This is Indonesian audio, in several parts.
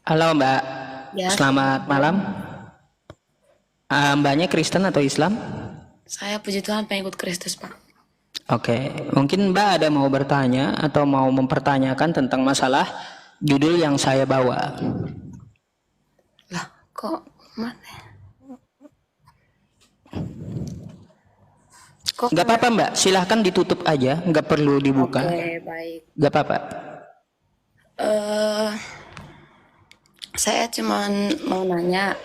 Halo Mbak, Ya, selamat selamat malam. malam. Mbaknya Kristen atau Islam? Saya puji Tuhan pengikut Kristus, Pak. Oke, mungkin Mbak ada mau bertanya atau mau mempertanyakan tentang masalah judul yang saya bawa. Lah, kok mana? Kok Nggak apa-apa Mbak, silahkan ditutup aja, nggak perlu dibuka. Oke, baik. Nggak apa-apa, Eh, saya cuman mau nanya.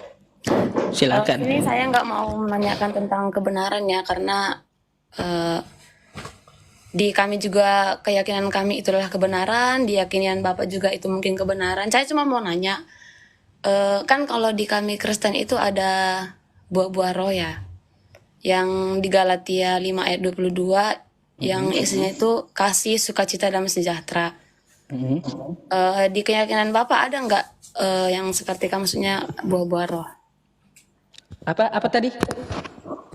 silakan. Ini saya nggak mau menanyakan tentang kebenaran ya, karena eh, di kami juga keyakinan kami itu adalah kebenaran, di keyakinan Bapak juga itu mungkin kebenaran. Saya cuma mau nanya, kan kalau di kami Kristen itu ada buah-buah roh ya, yang di Galatia 5 ayat 22 yang isinya itu kasih, sukacita, dan sejahtera. Mhm. Di keyakinan Bapak ada nggak yang seperti maksudnya buah-buah roh? Apa tadi?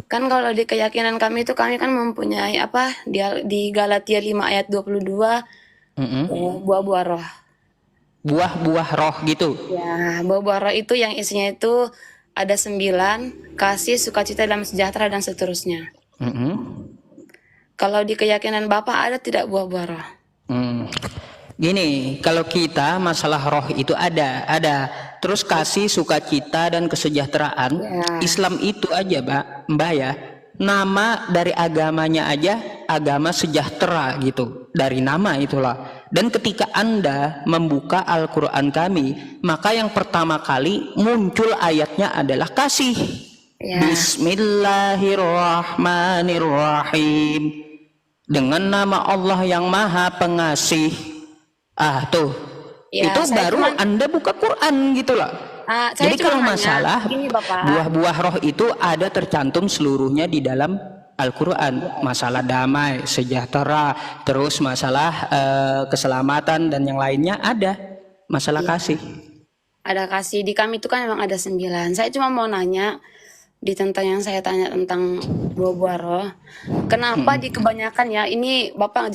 Kan kalau di keyakinan kami itu kami kan mempunyai apa di Galatia 5 ayat 22 Mhm. buah-buah roh. Buah-buah roh gitu. Ya, buah-buah roh itu yang isinya itu ada 9, kasih, sukacita, dan sejahtera, dan seterusnya. Mhm. Kalau di keyakinan Bapak ada tidak buah-buah roh? Hmm. Gini, kalau kita masalah roh itu ada. Terus kasih, sukacita dan kesejahteraan. Ya. Islam itu aja, Mbak ya. Nama dari agamanya aja agama sejahtera gitu. Dari nama itulah. Dan ketika Anda membuka Al-Qur'an kami, maka yang pertama kali muncul ayatnya adalah kasih. Ya. Bismillahirrahmanirrahim. Dengan nama Allah yang Maha Pengasih. Tuh. Ya, Itu baru Anda buka Quran gitu loh. Saya Jadi cuma kalau nanya, masalah gini Bapak. buah-buah roh itu ada tercantum seluruhnya di dalam Al-Quran. Masalah damai, sejahtera, terus masalah keselamatan dan yang lainnya ada. Masalah kasih. Ada kasih di kami itu kan memang ada 9. Saya cuma mau nanya di tentang yang saya tanya tentang buah-buah roh. Kenapa di kebanyakan ya ini Bapak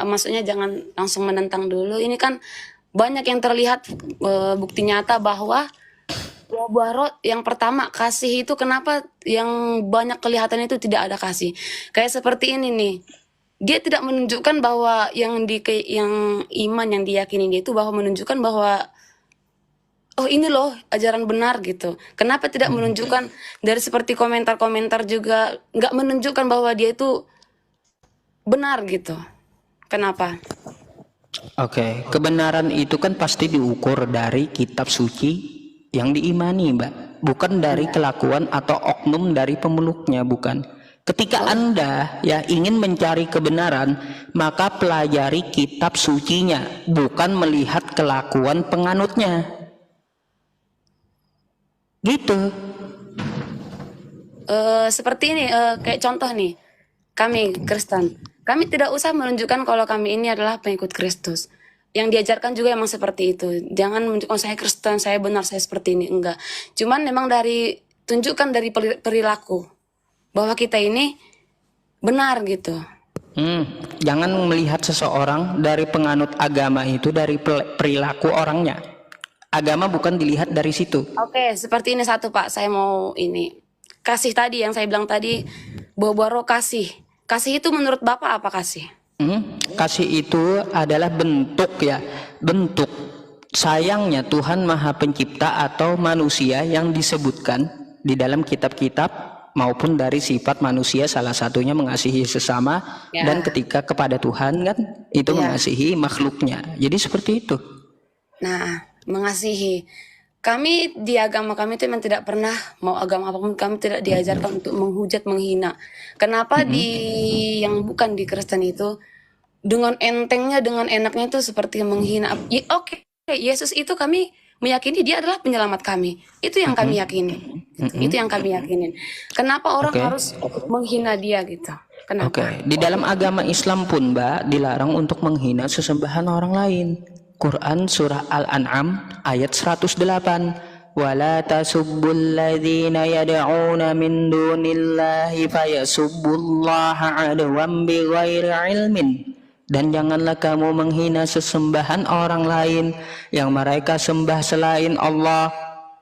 maksudnya jangan langsung menentang dulu. Ini kan banyak yang terlihat bukti nyata bahwa buah-buah roh yang pertama kasih itu kenapa yang banyak kelihatan itu tidak ada kasih. Kayak seperti ini nih. Dia tidak menunjukkan bahwa yang iman yang diyakini dia itu bahwa menunjukkan bahwa oh ini loh ajaran benar gitu. Kenapa tidak menunjukkan dari seperti komentar-komentar juga nggak menunjukkan bahwa dia itu benar gitu. Kenapa? Oke, kebenaran itu kan pasti diukur dari kitab suci yang diimani, Mbak. Bukan dari kelakuan atau oknum dari pemeluknya, bukan. Ketika Anda ya ingin mencari kebenaran, maka pelajari kitab sucinya, bukan melihat kelakuan penganutnya. Gitu. Seperti ini kayak contoh nih. Kami Kristen. Kami tidak usah menunjukkan kalau kami ini adalah pengikut Kristus. Yang diajarkan juga emang seperti itu. Jangan menunjukkan saya Kristen, saya benar, saya seperti ini. Enggak. Cuman memang tunjukkan dari perilaku. Bahwa kita ini benar gitu. Jangan melihat seseorang dari penganut agama itu dari perilaku orangnya. Agama bukan dilihat dari situ. Oke, seperti ini satu Pak. Saya mau ini. Kasih tadi yang saya bilang tadi. Buah-buah roh kasih. Kasih itu menurut Bapak apa kasih? Kasih itu adalah bentuk ya. Bentuk. Sayangnya Tuhan Maha Pencipta atau manusia yang disebutkan di dalam kitab-kitab maupun dari sifat manusia salah satunya mengasihi sesama dan ketika kepada Tuhan kan itu mengasihi makhluknya. Jadi seperti itu. Nah, mengasihi. Kami di agama kami itu memang tidak pernah mau agama apapun kami tidak diajarkan untuk menghujat, menghina. Kenapa yang bukan di Kristen itu dengan entengnya, dengan enaknya itu seperti menghina. Oke, Yesus itu kami meyakini dia adalah penyelamat kami. Itu yang kami yakini. Itu yang kami yakinin. Kenapa orang harus menghina dia gitu? Kenapa? Di dalam agama Islam pun, Mbak, dilarang untuk menghina sesembahan orang lain. Quran surah Al-An'am ayat 108. Wala tasubbul ladzina yad'una min dunillahi fayasubbullaha adwan bighairi ilmin. Dan janganlah kamu menghina sesembahan orang lain yang mereka sembah selain Allah,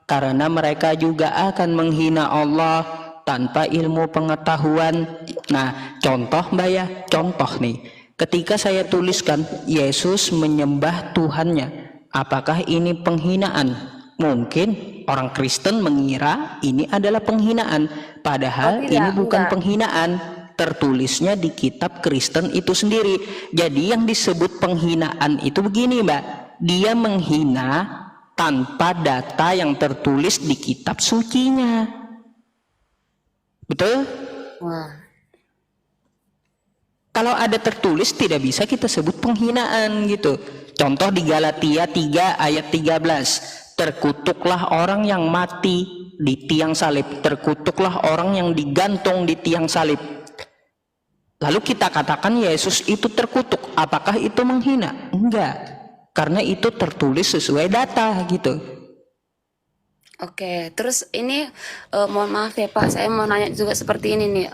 karena mereka juga akan menghina Allah tanpa ilmu pengetahuan. Nah, contoh Mbak ya, contoh nih. Ketika saya tuliskan Yesus menyembah Tuhannya, apakah ini penghinaan? Mungkin orang Kristen mengira ini adalah penghinaan, padahal ini bukan penghinaan. Tertulisnya di kitab Kristen itu sendiri. Jadi yang disebut penghinaan itu begini Mbak, dia menghina tanpa data yang tertulis di kitab sucinya. Betul? Wah. Kalau ada tertulis tidak bisa kita sebut penghinaan gitu. Contoh di Galatia 3 ayat 13. Terkutuklah orang yang mati di tiang salib. Terkutuklah orang yang digantung di tiang salib. Lalu kita katakan Yesus itu terkutuk. Apakah itu menghina? Enggak. Karena itu tertulis sesuai data gitu. Oke, terus ini mohon maaf ya Pak, saya mau nanya juga seperti ini nih.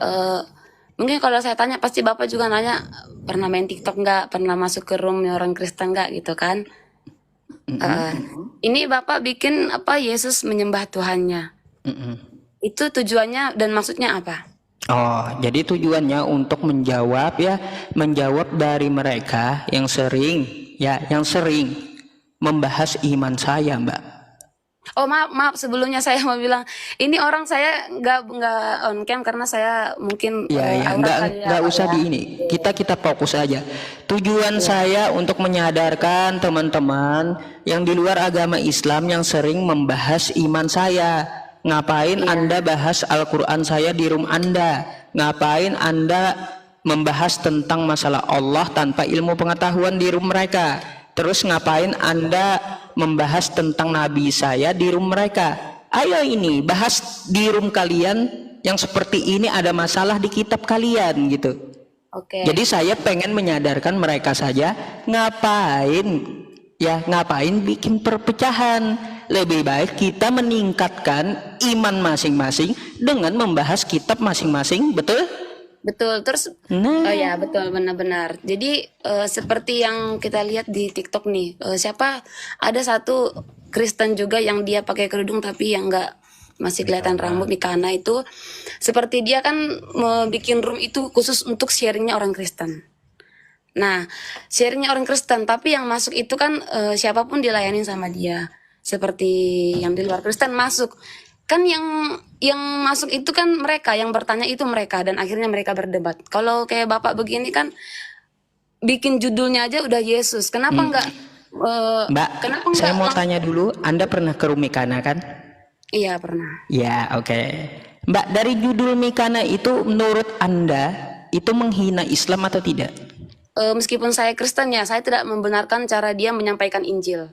Mungkin kalau saya tanya pasti Bapak juga nanya pernah main TikTok nggak, pernah masuk ke room orang Kristen nggak gitu kan? Ini Bapak bikin apa Yesus menyembah Tuhannya. Itu tujuannya dan maksudnya apa? Oh, jadi tujuannya untuk menjawab dari mereka yang sering membahas iman saya, Mbak. Oh maaf sebelumnya saya mau bilang ini orang saya nggak on cam karena saya mungkin nggak usah di ini, kita fokus aja. Tujuan saya untuk menyadarkan teman-teman yang di luar agama Islam yang sering membahas iman saya. Ngapain Anda bahas Al-Quran saya di room Anda? Ngapain Anda membahas tentang masalah Allah tanpa ilmu pengetahuan di room mereka? Terus ngapain Anda membahas tentang Nabi saya di room mereka? Ayo ini bahas di room kalian yang seperti ini, ada masalah di kitab kalian gitu. Oke. Jadi saya pengen menyadarkan mereka saja, ngapain bikin perpecahan. Lebih baik kita meningkatkan iman masing-masing dengan membahas kitab masing-masing, betul? Betul, terus oh ya betul benar-benar. Jadi seperti yang kita lihat di TikTok nih, ada satu Kristen juga yang dia pakai kerudung tapi yang enggak masih kelihatan rambut Mikana itu, seperti dia kan mau bikin room itu khusus untuk sharingnya orang Kristen. Nah, sharingnya orang Kristen, tapi yang masuk itu kan siapapun dilayanin sama dia. Seperti yang di luar Kristen masuk. Kan yang masuk itu kan mereka, yang bertanya itu mereka, dan akhirnya mereka berdebat. Kalau kayak Bapak begini kan bikin judulnya aja udah Yesus. Kenapa enggak Mbak, saya mau tanya dulu, Anda pernah ke room Mikana kan? Iya, pernah. Ya, oke. Mbak, dari judul Mikana itu menurut Anda itu menghina Islam atau tidak? Meskipun saya Kristen ya, saya tidak membenarkan cara dia menyampaikan Injil.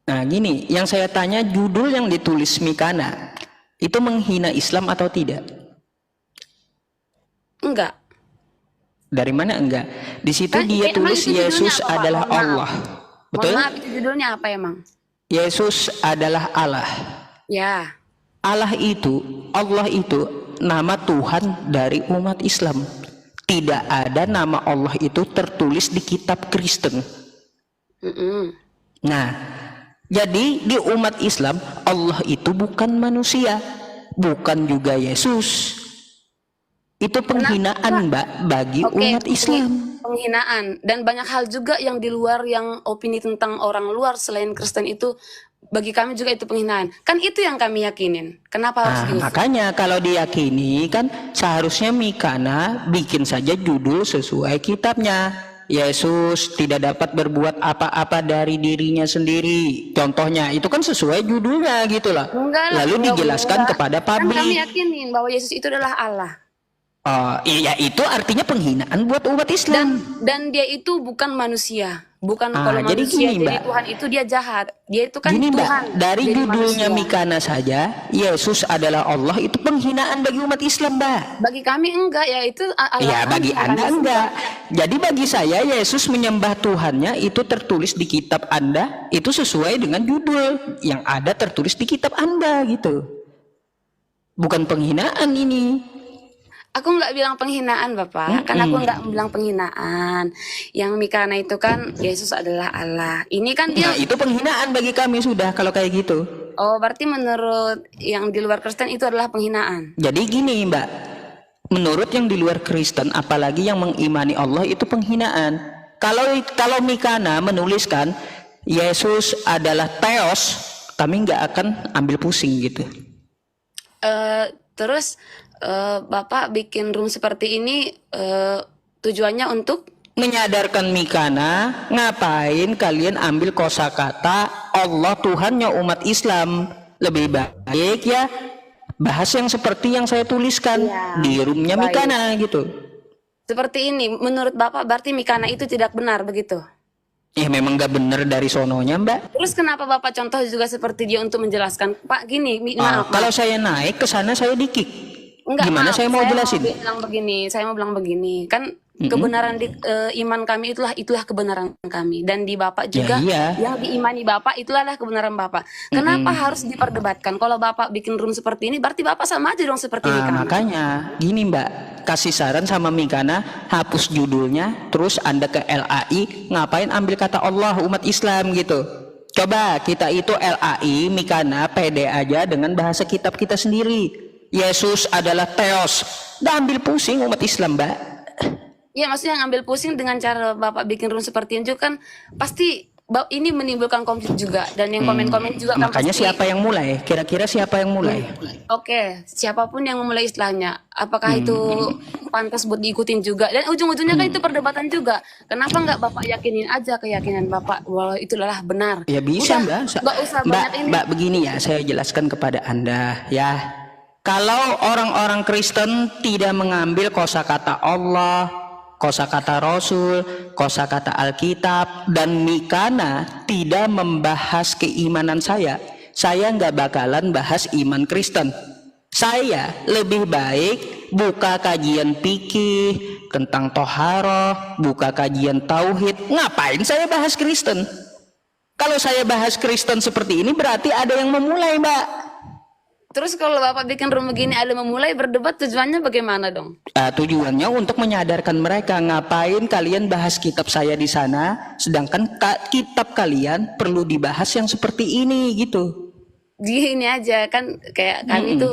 Nah gini, yang saya tanya judul yang ditulis Mikana itu menghina Islam atau tidak? Enggak. Dari mana enggak? Di situ dia tulis Yesus adalah Allah. Betul? Maaf, itu judulnya apa emang? Yesus adalah Allah. Ya. Allah itu nama Tuhan dari umat Islam. Tidak ada nama Allah itu tertulis di kitab Kristen. Nah, jadi di umat Islam Allah itu bukan manusia, bukan juga Yesus. Itu penghinaan Mbak bagi umat Islam. Penghinaan, dan banyak hal juga yang di luar, yang opini tentang orang luar selain Kristen itu bagi kami juga itu penghinaan. Kan itu yang kami yakinin. Kenapa harus diusir? Makanya kalau diyakini kan seharusnya Mikana bikin saja judul sesuai kitabnya. Yesus tidak dapat berbuat apa-apa dari dirinya sendiri. Contohnya itu kan sesuai judulnya gitu lah. Lalu dijelaskan kepada publik. Kan kami yakinin bahwa Yesus itu adalah Allah. Oh iya, itu artinya penghinaan buat umat Islam. Dan dia itu bukan manusia. Bukan kalau jadi manusia gini, jadi Mbak. Tuhan itu dia jahat. Dia itu kan Gini Mbak, Tuhan. dari jadi judulnya manusia. Mikana saja Yesus adalah Allah, itu penghinaan bagi umat Islam Mbak. Bagi kami enggak, ya itu Allah. Ya bagi Anda enggak. Jadi bagi saya Yesus menyembah Tuhannya itu tertulis di kitab Anda, itu sesuai dengan judul yang ada tertulis di kitab Anda gitu. Bukan penghinaan ini. Aku nggak bilang penghinaan, Bapak. Kan aku nggak bilang penghinaan. Yang Mikana itu kan Yesus adalah Allah. Ini kan dia. Nah, itu penghinaan bagi kami sudah kalau kayak gitu. Oh, berarti menurut yang di luar Kristen itu adalah penghinaan. Jadi gini, Mbak. Menurut yang di luar Kristen, apalagi yang mengimani Allah, itu penghinaan. Kalau Mikana menuliskan Yesus adalah Theos, kami nggak akan ambil pusing gitu. Terus Bapak bikin room seperti ini tujuannya untuk Menyadarkan Mikana, ngapain kalian ambil kosakata Allah Tuhannya umat Islam? Lebih baik ya bahas yang seperti yang saya tuliskan Iya, di roomnya baik. Mikana gitu. Seperti ini. Menurut Bapak berarti Mikana itu tidak benar begitu? Ya memang nggak bener dari sononya, Mbak. Terus kenapa Bapak contoh juga seperti dia untuk menjelaskan? Pak, gini, maaf. Kalau saya naik ke sana saya di-kick. Enggak, Gimana maaf, saya mau jelasin? Saya mau bilang begini, kan kebenaran di iman kami itulah kebenaran kami, dan di Bapak juga iya. yang diimani Bapak itulah kebenaran Bapak. Kenapa harus diperdebatkan? Kalau Bapak bikin room seperti ini, berarti Bapak sama aja dong seperti ini kan? Makanya gini, Mbak, kasih saran sama Mikana, hapus judulnya, terus Anda ke LAI, ngapain ambil kata Allah umat Islam gitu. Coba kita itu LAI, Mikana, pede aja dengan bahasa kitab kita sendiri. Yesus adalah Theos. Dah ambil pusing umat Islam, Mbak. Iya, maksudnya ngambil pusing dengan cara Bapak bikin room seperti ini juga kan pasti ini menimbulkan konflik juga, dan yang komen-komen juga kan Makanya pasti. siapa yang mulai? Kira-kira siapa yang mulai? Oke, siapapun yang memulai istilahnya, apakah itu pantas buat diikutin juga? Dan ujung-ujungnya kan itu perdebatan juga. Kenapa nggak Bapak yakinin aja keyakinan Bapak walau itu adalah benar? Ya bisa, Udah, Mbak. nggak usah Mbak, banyak ini. Mbak, begini ya, saya jelaskan kepada Anda ya. Kalau orang-orang Kristen tidak mengambil kosakata Allah, kosakata Rasul, kosakata Alkitab, dan Mikana tidak membahas keimanan saya nggak bakalan bahas iman Kristen. Saya lebih baik buka kajian fikih tentang toharoh, buka kajian tauhid. Ngapain saya bahas Kristen? Kalau saya bahas Kristen seperti ini berarti ada yang memulai, Mbak. Terus kalau Bapak bikin room begini ada memulai berdebat, tujuannya bagaimana dong? Tujuannya untuk menyadarkan mereka, ngapain kalian bahas kitab saya di sana, sedangkan kitab kalian perlu dibahas yang seperti ini gitu. Gini aja kan, kayak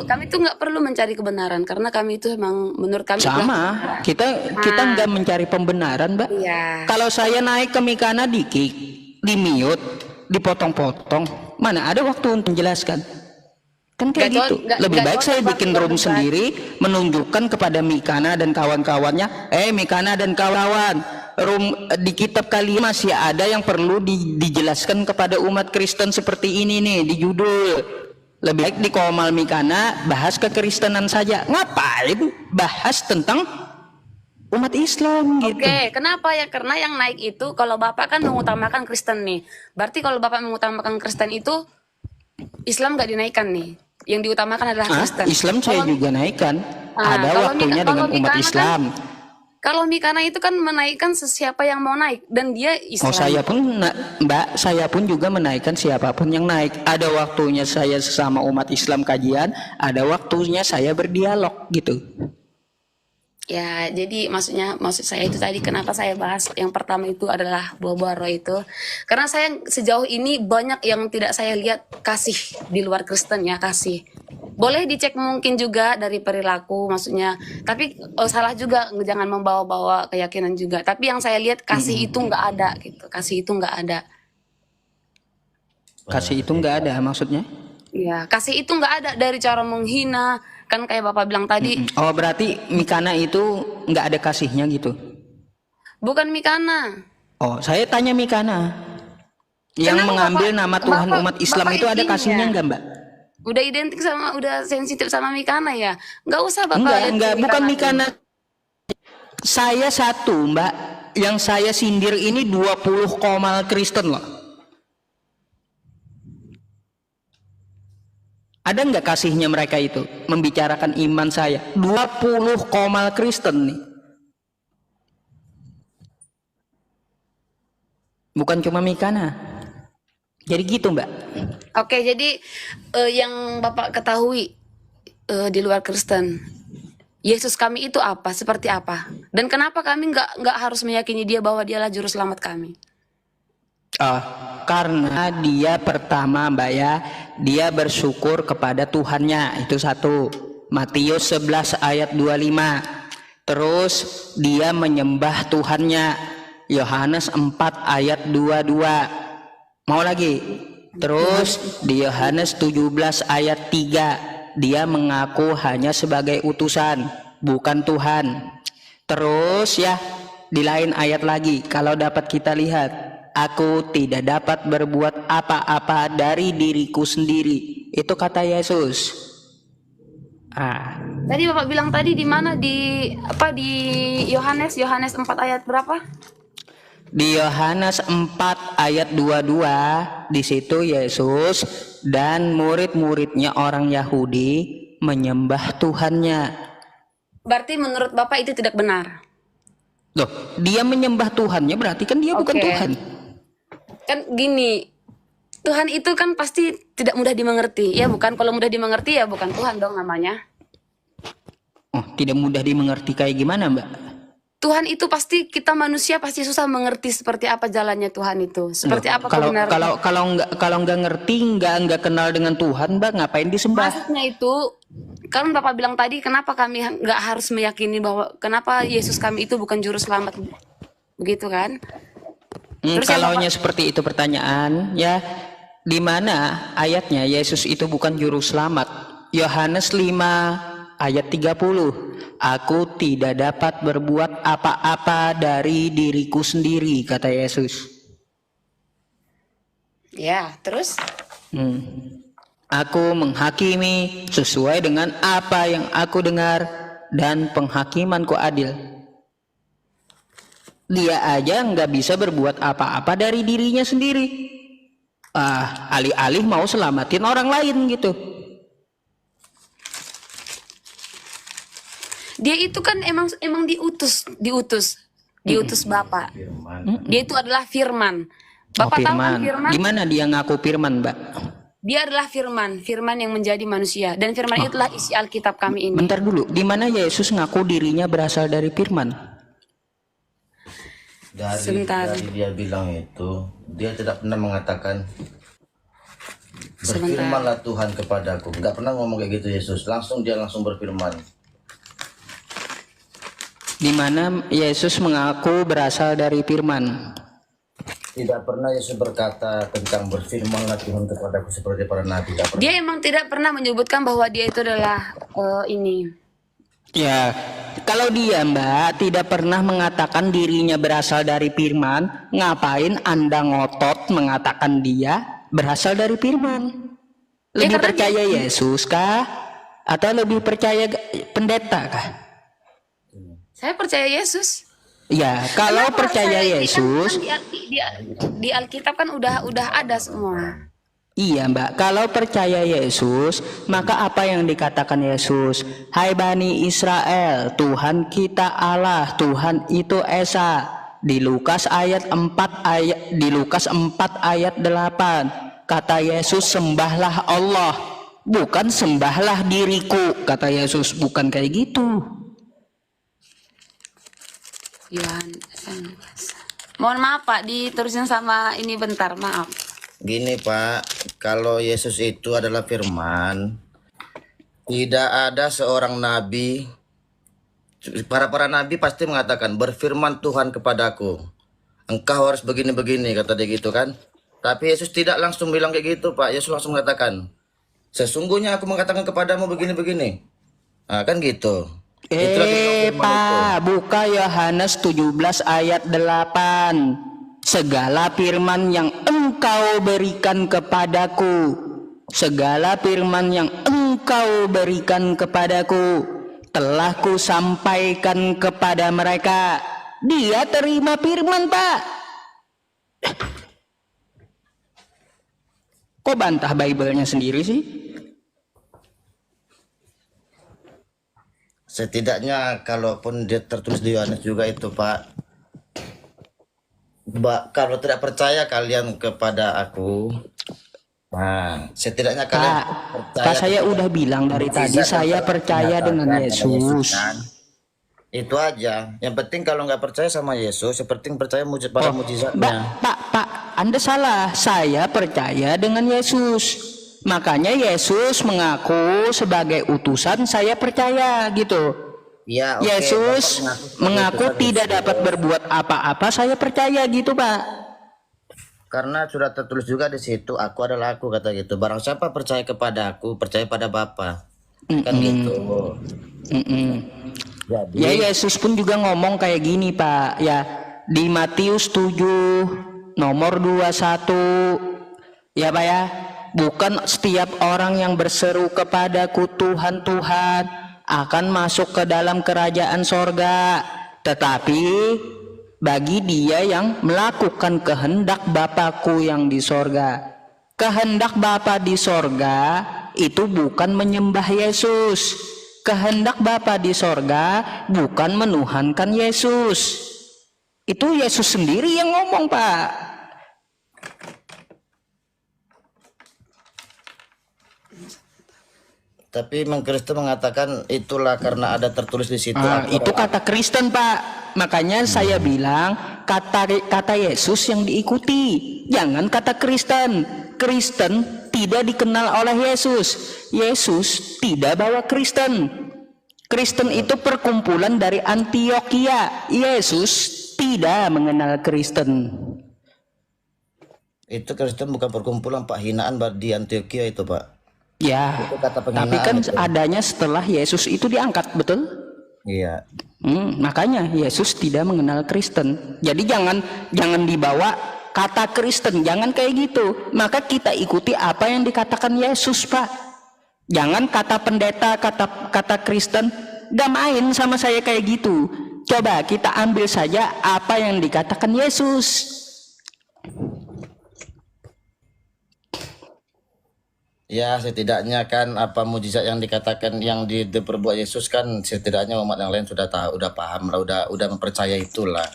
kami tuh nggak perlu mencari kebenaran karena kami itu emang menurut kami itulah Sama, kebenaran. kita nggak mencari pembenaran, Mbak. Iya. Kalau saya naik ke Mikana di-kick, di-mute, dipotong-potong, mana ada waktu untuk menjelaskan? Kan kayak gitu. Lebih baik saya bikin room sendiri, menunjukkan kepada Mikana dan kawan-kawannya, Mikana dan kawan, room di kitab kalian masih ada yang perlu dijelaskan kepada umat Kristen seperti ini nih di judul. Lebih baik di Komal Mikana bahas kekristenan saja. Ngapain bahas tentang umat Islam gitu? Oke, kenapa ya? Karena yang naik itu kalau Bapak kan mengutamakan Kristen nih. Berarti kalau Bapak mengutamakan Kristen itu Islam nggak dinaikkan nih. Yang diutamakan adalah Kristen. Islam saya juga naikkan. Ada waktunya dengan umat Islam. Kalau Mikana itu kan menaikkan sesiapa yang mau naik, dan dia Islam. Saya pun, Mbak, saya pun juga menaikkan siapapun yang naik. Ada waktunya saya sesama umat Islam kajian, ada waktunya saya berdialog gitu. Ya, jadi maksud saya itu tadi kenapa saya bahas yang pertama itu adalah buah-buah roh itu. Karena saya sejauh ini banyak yang tidak saya lihat kasih di luar Kristen ya, kasih. Boleh dicek mungkin juga dari perilaku maksudnya. Tapi salah juga, jangan membawa-bawa keyakinan juga. Tapi yang saya lihat kasih itu nggak ada gitu. Kasih itu nggak ada. Kasih itu nggak ada maksudnya? Ya, kasih itu nggak ada, dari cara menghina. Kan kayak Bapak bilang tadi. Oh, berarti Mikana itu nggak ada kasihnya gitu? Bukan Mikana. Oh, saya tanya Mikana. Yang Kenapa mengambil Bapak- nama Tuhan Bapak- umat Islam Bapak itu ada intinya? kasihnya nggak, Mbak? Udah identik sama, udah sensitif sama Mikana ya? Nggak usah Bapak. Enggak, bukan Mikana. itu. Saya satu, Mbak. Yang saya sindir ini 20 komal Kristen loh. Ada nggak kasihnya mereka itu membicarakan iman saya? 20 komal Kristen nih. Bukan cuma Mikana. Jadi gitu, Mbak. Oke, jadi yang Bapak ketahui di luar Kristen, Yesus kami itu apa, seperti apa, dan kenapa kami nggak harus meyakini dia bahwa dialah juru selamat kami. Oh, karena dia pertama Mbak ya, dia bersyukur kepada Tuhannya, itu satu. Matius 11 ayat 25. Terus dia menyembah Tuhannya, Yohanes 4 ayat 22. Mau lagi? Terus di Yohanes 17 ayat 3, dia mengaku hanya sebagai utusan, bukan Tuhan. Terus ya, di lain ayat lagi, kalau dapat kita lihat, aku tidak dapat berbuat apa-apa dari diriku sendiri. Itu kata Yesus. Tadi Bapak bilang tadi di mana, di Yohanes 4 ayat berapa? Di Yohanes 4 ayat 22, di situ Yesus dan murid-muridnya orang Yahudi menyembah Tuhannya. Berarti menurut Bapak itu tidak benar. Loh, dia menyembah Tuhannya berarti kan dia bukan Oke. Tuhan. Kan gini, Tuhan itu kan pasti tidak mudah dimengerti, ya bukan? Kalau mudah dimengerti ya bukan Tuhan dong namanya. Oh, tidak mudah dimengerti kayak gimana, Mbak? Tuhan itu pasti, kita manusia pasti susah mengerti seperti apa jalannya Tuhan itu, seperti Loh, apa kalau kebenaran. kalau nggak ngerti, nggak kenal dengan Tuhan, Mbak, ngapain disembah? Maksudnya itu, kan Bapak bilang tadi, kenapa kami nggak harus meyakini bahwa kenapa Yesus kami itu bukan juru selamat, begitu kan? Terus yang Kalaunya Bapak, seperti itu pertanyaan, ya, di mana ayatnya Yesus itu bukan juru selamat? Yohanes 5 ayat 30. Aku tidak dapat berbuat apa-apa dari diriku sendiri, kata Yesus. ya terus, Hmm. Aku menghakimi sesuai dengan apa yang aku dengar dan penghakimanku adil. Dia aja nggak bisa berbuat apa-apa dari dirinya sendiri. Alih-alih mau selamatin orang lain gitu. dia itu kan emang diutus Bapak. Dia itu adalah Firman. Bapak tahu kan Firman? Gimana dia ngaku Firman, Mbak? Dia adalah Firman yang menjadi manusia, dan Firman itulah isi Alkitab kami ini. Bentar dulu, di mana Yesus ngaku dirinya berasal dari Firman? Sebentar. Dari dia bilang itu, dia tidak pernah mengatakan berfirmanlah Tuhan kepadaku. Nggak pernah ngomong kayak gitu Yesus. Dia langsung berfirman. Di mana Yesus mengaku berasal dari Firman? Tidak pernah Yesus berkata tentang berfirmanlah Tuhan kepadaku seperti para nabi. Tidak pernah. Dia emang tidak pernah menyebutkan bahwa dia itu adalah ini. Ya, kalau dia, Mbak, tidak pernah mengatakan dirinya berasal dari Firman, ngapain Anda ngotot mengatakan dia berasal dari Firman? Lebih percaya Yesus kah? Atau lebih percaya pendeta kah? Saya percaya Yesus. Ya, kalau Kenapa percaya saya- Yesus, kan di Alkitab kan udah ada semua. iya Mbak, kalau percaya Yesus, maka apa yang dikatakan Yesus? Hai Bani Israel, Tuhan kita Allah, Tuhan itu Esa. Di Lukas 4 ayat 8, kata Yesus, sembahlah Allah, bukan sembahlah diriku, kata Yesus, bukan kayak gitu. Mohon maaf Pak, diterusin sama ini bentar, maaf. Gini Pak, kalau Yesus itu adalah firman, tidak ada seorang nabi, para nabi pasti mengatakan berfirman Tuhan kepadaku, engkau harus begini-begini, kata dia gitu kan. Tapi Yesus tidak langsung bilang kayak gitu Pak. Yesus langsung mengatakan, sesungguhnya aku mengatakan kepadamu begini-begini. Nah, kan gitu. Pak, buka Yohanes 17 ayat 8. Segala firman yang engkau berikan kepadaku, segala firman yang engkau berikan kepadaku, telah ku sampaikan kepada mereka. Dia terima firman, Pak. Kok bantah Bible-nya sendiri sih? Setidaknya kalaupun dia tertulis di Yohanes juga itu Pak, kalau tidak percaya kalian kepada aku, Nah, setidaknya kalian Pak, percaya saya kepada udah bilang dari tadi mukjizat yang saya telah percaya dengan dinyatakan pada Yesus Yesus. kan. Itu aja. Yang penting kalau nggak percaya sama Yesus, yang penting percaya pada Oh, mukjizatnya. Pak, Anda salah. Saya percaya dengan Yesus. Makanya Yesus mengaku sebagai utusan, saya percaya gitu. Ya, oke. Yesus Bapak sebagai mengaku utusan tidak Yesus. dapat berbuat apa-apa, saya percaya gitu, Pak. Karena sudah tertulis juga di situ, aku adalah aku, kata gitu. Barang siapa percaya kepada aku, percaya pada Bapa. Kan gitu. Mm-mm. Jadi, Ya Yesus pun juga ngomong kayak gini Pak, ya di Matius 7 nomor 21, ya Pak ya, bukan setiap orang yang berseru kepadaku Tuhan Tuhan akan masuk ke dalam kerajaan sorga, tetapi bagi dia yang melakukan kehendak Bapakku yang di sorga. Kehendak Bapa di sorga itu bukan menyembah Yesus. Kehendak Bapa di sorga bukan menuhankan Yesus. Itu Yesus sendiri yang ngomong, Pak. tapi memang Kristus mengatakan itulah karena ada tertulis di situ. Itu kata Kristen, Pak. Makanya saya bilang kata Yesus yang diikuti, jangan kata Kristen. Kristen tidak dikenal oleh Yesus. Yesus tidak bawa Kristen. Kristen itu perkumpulan dari Antioquia. Yesus tidak mengenal Kristen. Itu Kristen bukan perkumpulan, Pak. Hinaan di Antioquia itu, Pak. Ya, Itu kata tapi penghinaan kan itu. adanya setelah Yesus itu diangkat, betul? Iya. Makanya Yesus tidak mengenal Kristen. Jadi jangan dibawa kata Kristen, jangan kayak gitu. Maka kita ikuti apa yang dikatakan Yesus, Pak. Jangan kata pendeta, kata Kristen, gak main sama saya kayak gitu. Coba kita ambil saja apa yang dikatakan Yesus. Ya, setidaknya kan apa mujizat yang dikatakan yang diperbuat Yesus kan setidaknya umat yang lain sudah tahu, udah paham lah, udah mempercaya itulah.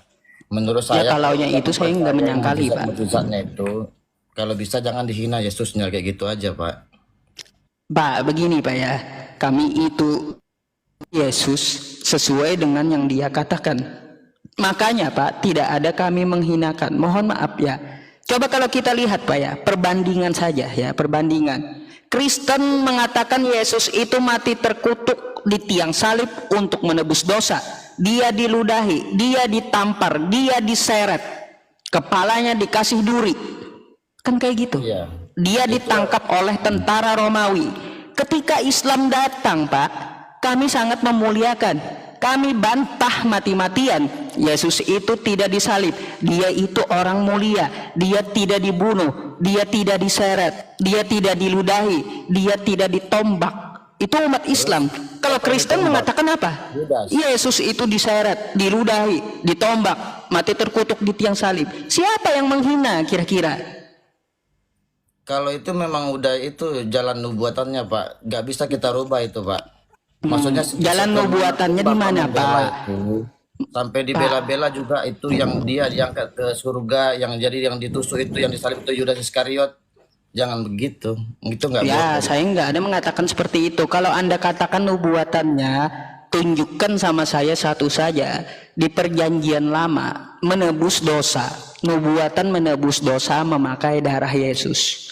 Menurut Ya saya kalaunya itu saya nggak menyangkali, Pak. mujizatnya itu kalau bisa jangan dihina Yesusnya kayak gitu aja, Pak. Pak, begini Pak ya, kami itu Yesus sesuai dengan yang dia katakan. Makanya Pak, tidak ada kami menghinakan. Mohon maaf ya. Coba kalau kita lihat Pak ya, perbandingan saja ya, perbandingan. Kristen mengatakan Yesus itu mati terkutuk di tiang salib untuk menebus dosa. Dia diludahi, dia ditampar, dia diseret, kepalanya dikasih duri. Kan kayak gitu. Iya. Dia ditangkap oleh tentara Romawi. Ketika Islam datang, Pak, kami sangat memuliakan. Kami bantah mati-matian. Yesus itu tidak disalib. Dia itu orang mulia. Dia tidak dibunuh. Dia tidak diseret. Dia tidak diludahi. Dia tidak ditombak. Itu umat Islam. Kalau Kristen mengatakan apa? Yesus itu diseret, diludahi, ditombak, mati terkutuk di tiang salib. Siapa yang menghina kira-kira? Kalau itu memang udah itu jalan nubuatannya, Pak. Gak bisa kita rubah itu, Pak. Maksudnya Jalan nubuatannya di mana, Pak? Sampai dibela-bela juga itu yang dia diangkat ke surga, yang jadi yang ditusuk itu, yang disalib itu Yudas Iskariot. Jangan begitu. Itu nggak Ya, boleh. saya nggak ada mengatakan seperti itu. Kalau Anda katakan nubuatannya, tunjukkan sama saya satu saja. Di perjanjian lama, menebus dosa. Nubuatan menebus dosa memakai darah Yesus.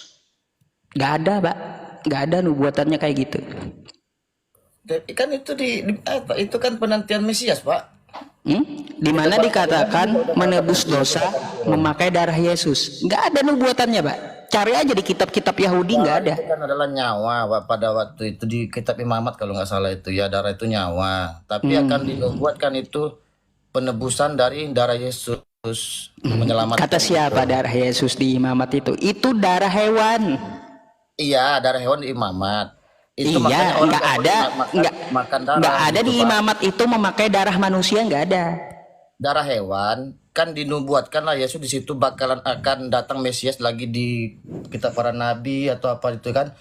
Nggak ada, Pak. Nggak ada nubuatannya kayak gitu. Kan itu apa? Itu kan penantian Mesias, Pak. Di mana dikatakan menebus dosa memakai darah Yesus? Nggak ada nubuatannya, Pak. Cari aja di kitab-kitab Yahudi, nggak ada. Itu kan adalah nyawa, Pak. Pada waktu itu di kitab Imamat kalau nggak salah itu ya, darah itu nyawa. Tapi akan dinubuatkan itu penebusan dari darah Yesus menyelamatkan. Kata siapa darah Yesus di Imamat itu? Itu darah hewan. Iya, darah hewan di Imamat. Itu Iya, makanya orang nggak nggak ada, boleh makan darah. nggak ada gitu, di Pak. Imamat itu memakai darah manusia, nggak ada. Darah hewan kan dinubuatkan lah Yesus di situ bakalan akan datang Mesias lagi di kitab para nabi atau apa itu kan.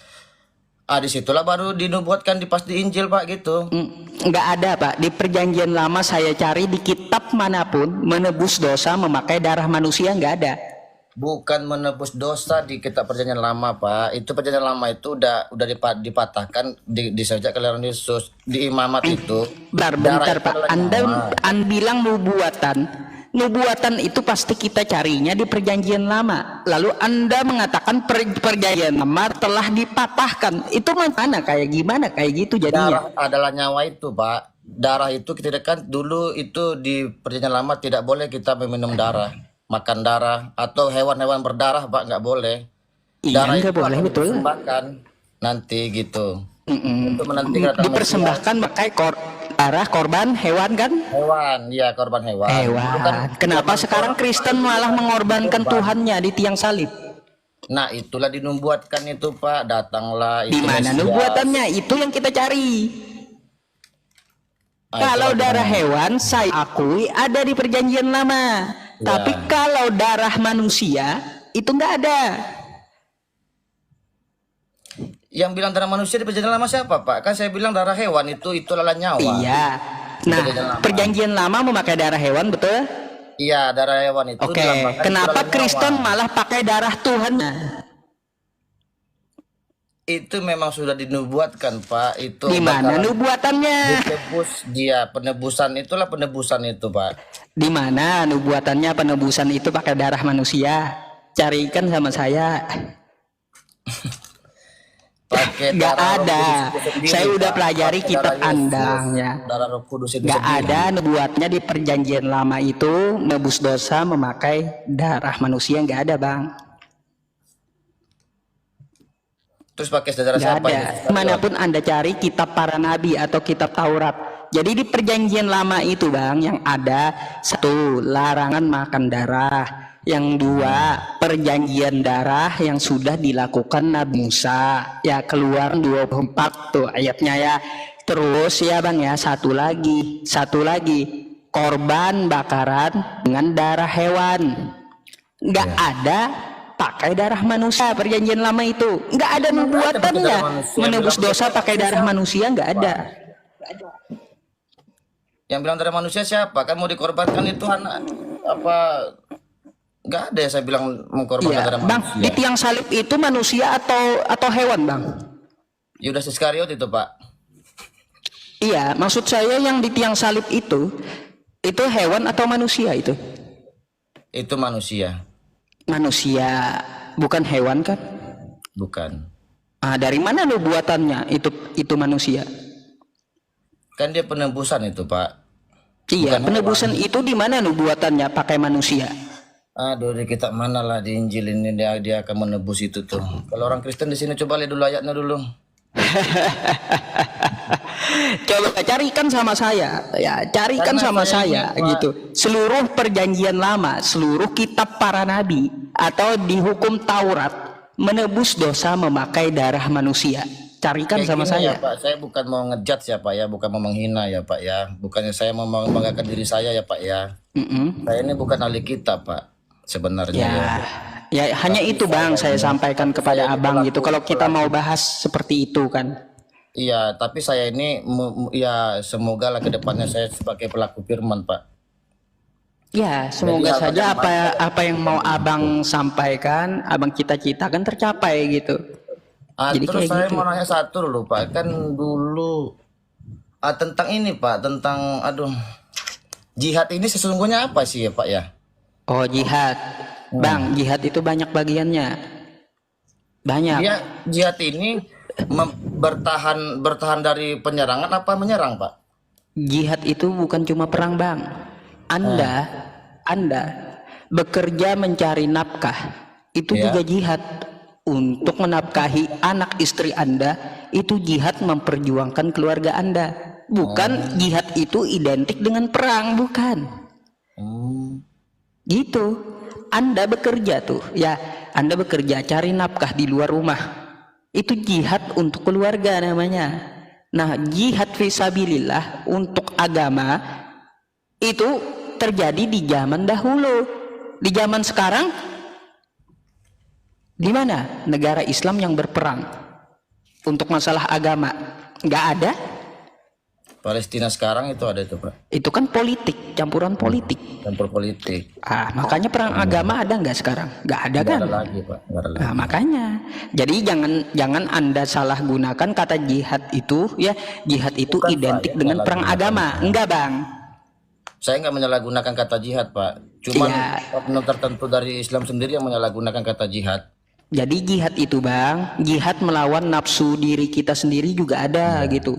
Disitulah baru dinubuatkan pas di Injil, Pak, gitu. Nggak ada, Pak. Di perjanjian lama saya cari di kitab manapun menebus dosa memakai darah manusia, nggak ada. bukan menebus dosa di kitab perjanjian lama, Pak. Itu perjanjian lama itu udah dipatahkan di sejak kelahiran Yesus. Di imamat itu darah Bentar itu Pak, adalah Anda nyawa. bilang nubuatan. Nubuatan itu pasti kita carinya di perjanjian lama. Lalu Anda mengatakan perjanjian lama telah dipatahkan. Itu mana kayak gimana kayak gitu jadinya? Darah adalah nyawa itu, Pak. Darah itu kita kan dulu itu di perjanjian lama tidak boleh kita meminum darah, makan darah atau hewan-hewan berdarah, Pak, nggak boleh. Iya, Darah nggak itu boleh akan betul. dipersembahkan nanti gitu. Mm-mm. Untuk menantikan datang Mesias. Dipersembahkan pakai darah korban hewan kan? Hewan, ya korban hewan. Dulu kan Hewan. Kenapa zaman sekarang orang Kristen itu malah mengorbankan kurban. Tuhannya di tiang salib? Nah, itulah dinubuatkan itu, Pak. Datanglah Di itu mana Mesias. nubuatannya? Itu yang kita cari. Nah, Kalau itulah darah dengan hewan saya akui ada di perjanjian lama. Tapi ya. kalau darah manusia itu nggak ada. Yang bilang darah manusia di perjanjian lama siapa, Pak? Kan saya bilang darah hewan itu adalah nyawa. Iya. Di Nah, perjanjian lama. perjanjian lama memakai darah hewan, betul? Iya, darah hewan itu Oke. dilambangkan itu Kenapa adalah Kristen nyawa. malah pakai darah Tuhan? Itu memang sudah dinubuatkan, Pak. Itu Di mana bakalan nubuatannya? ditebus dia. Penebusan itulah penebusan itu, Pak. Di mana nubuatannya penebusan itu pakai darah manusia? Carikan sama saya. Pakai Nggak darah Roh ada. Kudus itu sendiri, Saya udah Pak. pelajari Pakai kitab darah Yesus. Andang ya. Darah Roh Kudus itu Nggak sendiri. ada nubuatnya di perjanjian lama itu nebus dosa memakai darah manusia, nggak ada bang. Terus pakai darah Nggak siapa ada. itu? Dimanapun Anda cari kitab para nabi atau kitab Taurat. Jadi di perjanjian lama itu bang yang ada satu larangan makan darah. Yang dua perjanjian darah yang sudah dilakukan Nabi Musa. Ya keluar 24 tuh ayatnya ya. Terus ya bang ya satu lagi korban bakaran dengan darah hewan. Nggak ada pakai darah manusia perjanjian lama itu, nggak ada Nggak ada pakai nubuatannya darah manusia. menebus Bilang dosa pakai darah manusia, nggak ada. Yang bilang darah manusia siapa? Kan mau dikorbankan itu anak apa? Nggak ada ya saya bilang mengkorbankan Iya darah bang, manusia. di tiang salib itu manusia atau hewan bang? Yudas Iskariot itu, Pak. Iya, maksud saya yang di tiang salib itu hewan atau manusia itu? Itu manusia, Manusia, bukan hewan kan? bukan. Ah, dari mana nubuatannya itu manusia? Kan dia penebusan itu, Pak. Iya, Bukan penebusan itu di mana nubuatannya pakai manusia? Aduh, di kitab mana lah di Injil ini dia akan menebus itu tuh. Kalau orang Kristen di sini coba lihat dulu ayatnya dulu. Coba carikan sama saya ya, carikan Karena sama saya saya ini, Pak, gitu. Seluruh perjanjian lama, seluruh kitab para nabi atau di hukum Taurat menebus dosa memakai darah manusia. Carikan kayak sama gini ya, saya. Pak. Saya bukan mau ngejudge ya, Pak ya, bukan mau menghina ya, Pak ya. Bukannya saya mau membanggakan diri saya ya, Pak ya. Mm-mm. Saya ini bukan ahli kitab, Pak. Sebenarnya ya. Ya, hanya itu bang saya sampaikan kepada saya ini abang gitu. Kalau kita pelaku. mau bahas seperti itu kan. Iya, tapi saya ini ya semoga lah kedepannya saya sebagai pelaku firman, Pak. Ya, semoga hal saja yang baik. apa yang mau abang sampaikan, abang cita-citakan tercapai gitu. Jadi Terus kayak saya gitu. mau nanya satu dulu, Pak. Kan dulu tentang ini, Pak, tentang jihad ini sesungguhnya apa sih ya, Pak ya? Oh, jihad. Bang, jihad itu banyak bagiannya. Banyak. Dia jihad ini bertahan dari penyerangan apa menyerang, Pak? Jihad itu bukan cuma perang, Bang. Anda bekerja mencari nafkah. Itu Ya. juga jihad. Untuk menafkahi anak istri Anda, itu jihad memperjuangkan keluarga Anda. Bukan jihad itu identik dengan perang, bukan. Gitu. Anda bekerja tuh, ya, Anda bekerja cari nafkah di luar rumah. Itu jihad untuk keluarga namanya. Nah, jihad fisabilillah untuk agama itu terjadi di zaman dahulu. Di zaman sekarang di mana negara Islam yang berperang untuk masalah agama? Nggak ada. Palestina sekarang itu ada itu Pak, Itu kan politik, campuran politik. campur politik. Makanya perang agama ada nggak sekarang? Nggak ada Nggak kan? ada lagi Pak, nggak ada lagi. Makanya. Jadi jangan Anda salah gunakan kata jihad itu ya, jihad itu Bukan, identik Pak, ya, dengan salah perang gunakan. agama. Enggak, Bang. Saya nggak menyalahgunakan kata jihad Pak, cuman Iya. oknum tertentu dari Islam sendiri yang menyalahgunakan kata jihad. Jadi jihad itu, Bang, jihad melawan nafsu diri kita sendiri juga ada gitu.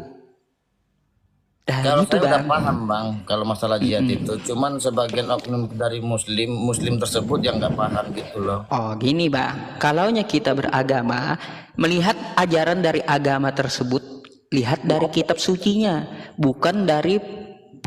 Nah, Kalau gitu, saya udah Bang. paham Bang, kalau masalah jihad itu, cuman sebagian oknum dari Muslim tersebut yang nggak paham gitu loh. Oh, gini, Bang. Kalaunya kita beragama, melihat ajaran dari agama tersebut, lihat dari kitab sucinya, bukan dari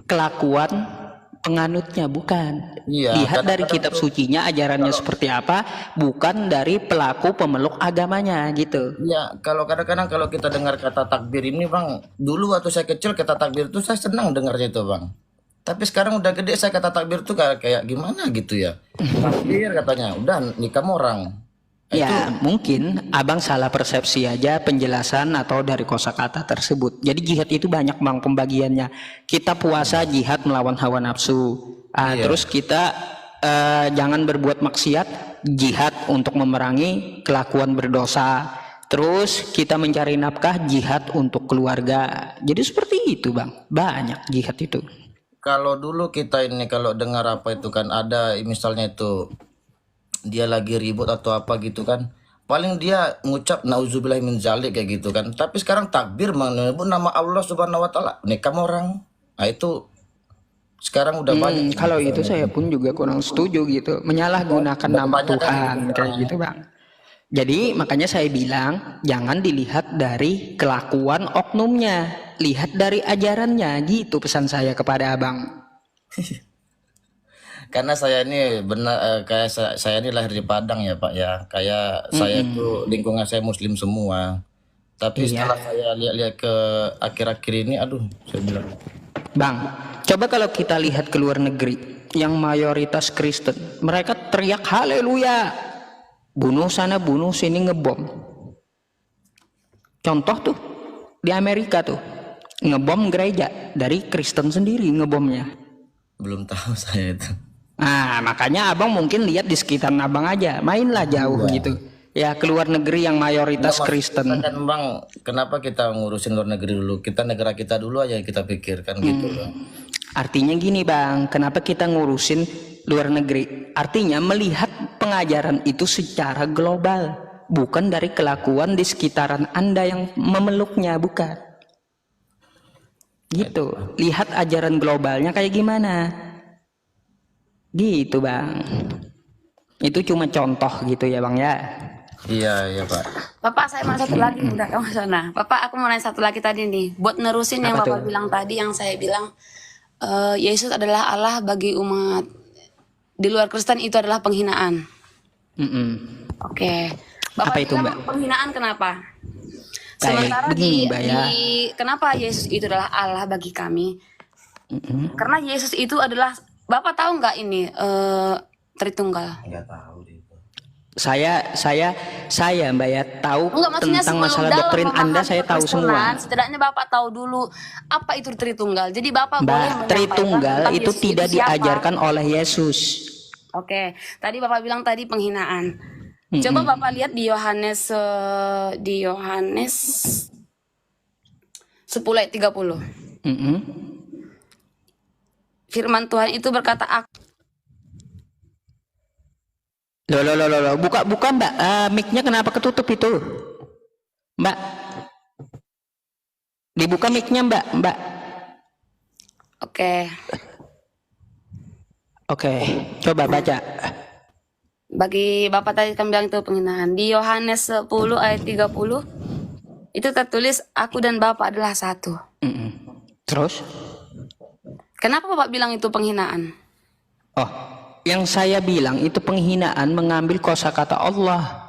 kelakuan penganutnya, bukan. Iya, Lihat dari kadang-kadang kitab tuh sucinya ajarannya seperti apa, bukan dari pelaku pemeluk agamanya gitu. ya, kalau kadang-kadang kalau kita dengar kata takbir ini Bang, dulu waktu saya kecil kata takbir itu saya senang dengarnya itu Bang. Tapi sekarang udah gede saya kata takbir tuh kayak gimana gitu ya. Takbir katanya, udah nikah orang. Ya, mungkin abang salah persepsi aja penjelasan atau dari kosakata tersebut. Jadi jihad itu banyak bang pembagiannya. Kita puasa jihad melawan hawa nafsu. Iya. Terus kita jangan berbuat maksiat, jihad untuk memerangi kelakuan berdosa. Terus kita mencari nafkah, jihad untuk keluarga. Jadi seperti itu bang, banyak jihad itu. Kalau dulu kita ini kalau dengar apa itu kan ada misalnya itu dia lagi ribut atau apa gitu kan, paling dia ngucap nauzubillahi min zalik kayak gitu kan. Tapi sekarang takbir menyebut nama Allah Subhanahu wa taala, nikah orang. Nah itu sekarang udah banyak. Kalau itu saya pun juga kurang setuju gitu, menyalahgunakan nama Tuhan kayak gitu bang. Jadi makanya saya bilang jangan dilihat dari kelakuan oknumnya, lihat dari ajarannya gitu pesan saya kepada abang. Karena saya ini benar kayak saya ini lahir di Padang ya Pak ya. Kayak saya tuh lingkungan saya Muslim semua. Tapi Iya. setelah saya lihat-lihat ke akhir-akhir ini, aduh, saya bilang Bang, coba kalau kita lihat ke luar negeri yang mayoritas Kristen, mereka teriak haleluya, bunuh sana bunuh sini ngebom. Contoh tuh di Amerika tuh ngebom gereja dari Kristen sendiri ngebomnya. belum tahu saya itu. Makanya abang mungkin lihat di sekitar abang aja, mainlah jauh gitu. Ya keluar negeri yang mayoritas Kristen. Kan Bang, kenapa kita ngurusin luar negeri dulu? Kita negara kita dulu aja yang kita pikirkan gitu loh. Artinya gini bang, kenapa kita ngurusin luar negeri? Artinya melihat pengajaran itu secara global, bukan dari kelakuan di sekitaran Anda yang memeluknya, bukan. Gitu, lihat ajaran globalnya kayak gimana. Gitu bang. Itu cuma contoh gitu ya bang ya. Iya Pak. Bapak, saya mau satu lagi, udah kamu sana. Bapak, aku mau nanya satu lagi tadi nih, buat nerusin yang Apa Bapak tuh? bilang tadi, yang saya bilang Yesus adalah Allah bagi umat di luar Kristen itu adalah penghinaan. Oke. Bapak Apa itu, bilang Mbak? penghinaan kenapa? Kayak Sementara begini, Mbak, ya. kenapa Yesus itu adalah Allah bagi kami? Karena Yesus itu adalah, Bapak tahu nggak ini Tritunggal? Enggak tahu itu. Saya Mbak ya tahu Enggak, maksudnya tentang sebelum masalah dalam doktrin Anda memahami saya tahu semua. kekristenan, setidaknya Bapak tahu dulu apa itu Tritunggal. Jadi Bapak boleh Mbak, menyampaikan Tritunggal tentang itu Yesus tidak siapa. diajarkan oleh Yesus. Oke, tadi Bapak bilang tadi penghinaan. Coba Bapak lihat di Yohanes 10 ayat 30. Firman Tuhan itu berkata, Loh, buka Mbak, mic-nya kenapa ketutup itu? Mbak, dibuka mic-nya Mbak. Oke, coba baca. Bagi Bapak tadi kan bilang itu penghinaan. Di Yohanes 10 ayat 30 itu tertulis, aku dan Bapak adalah satu. Terus? Kenapa Bapak bilang itu penghinaan? Oh, yang saya bilang itu penghinaan mengambil kosakata Allah.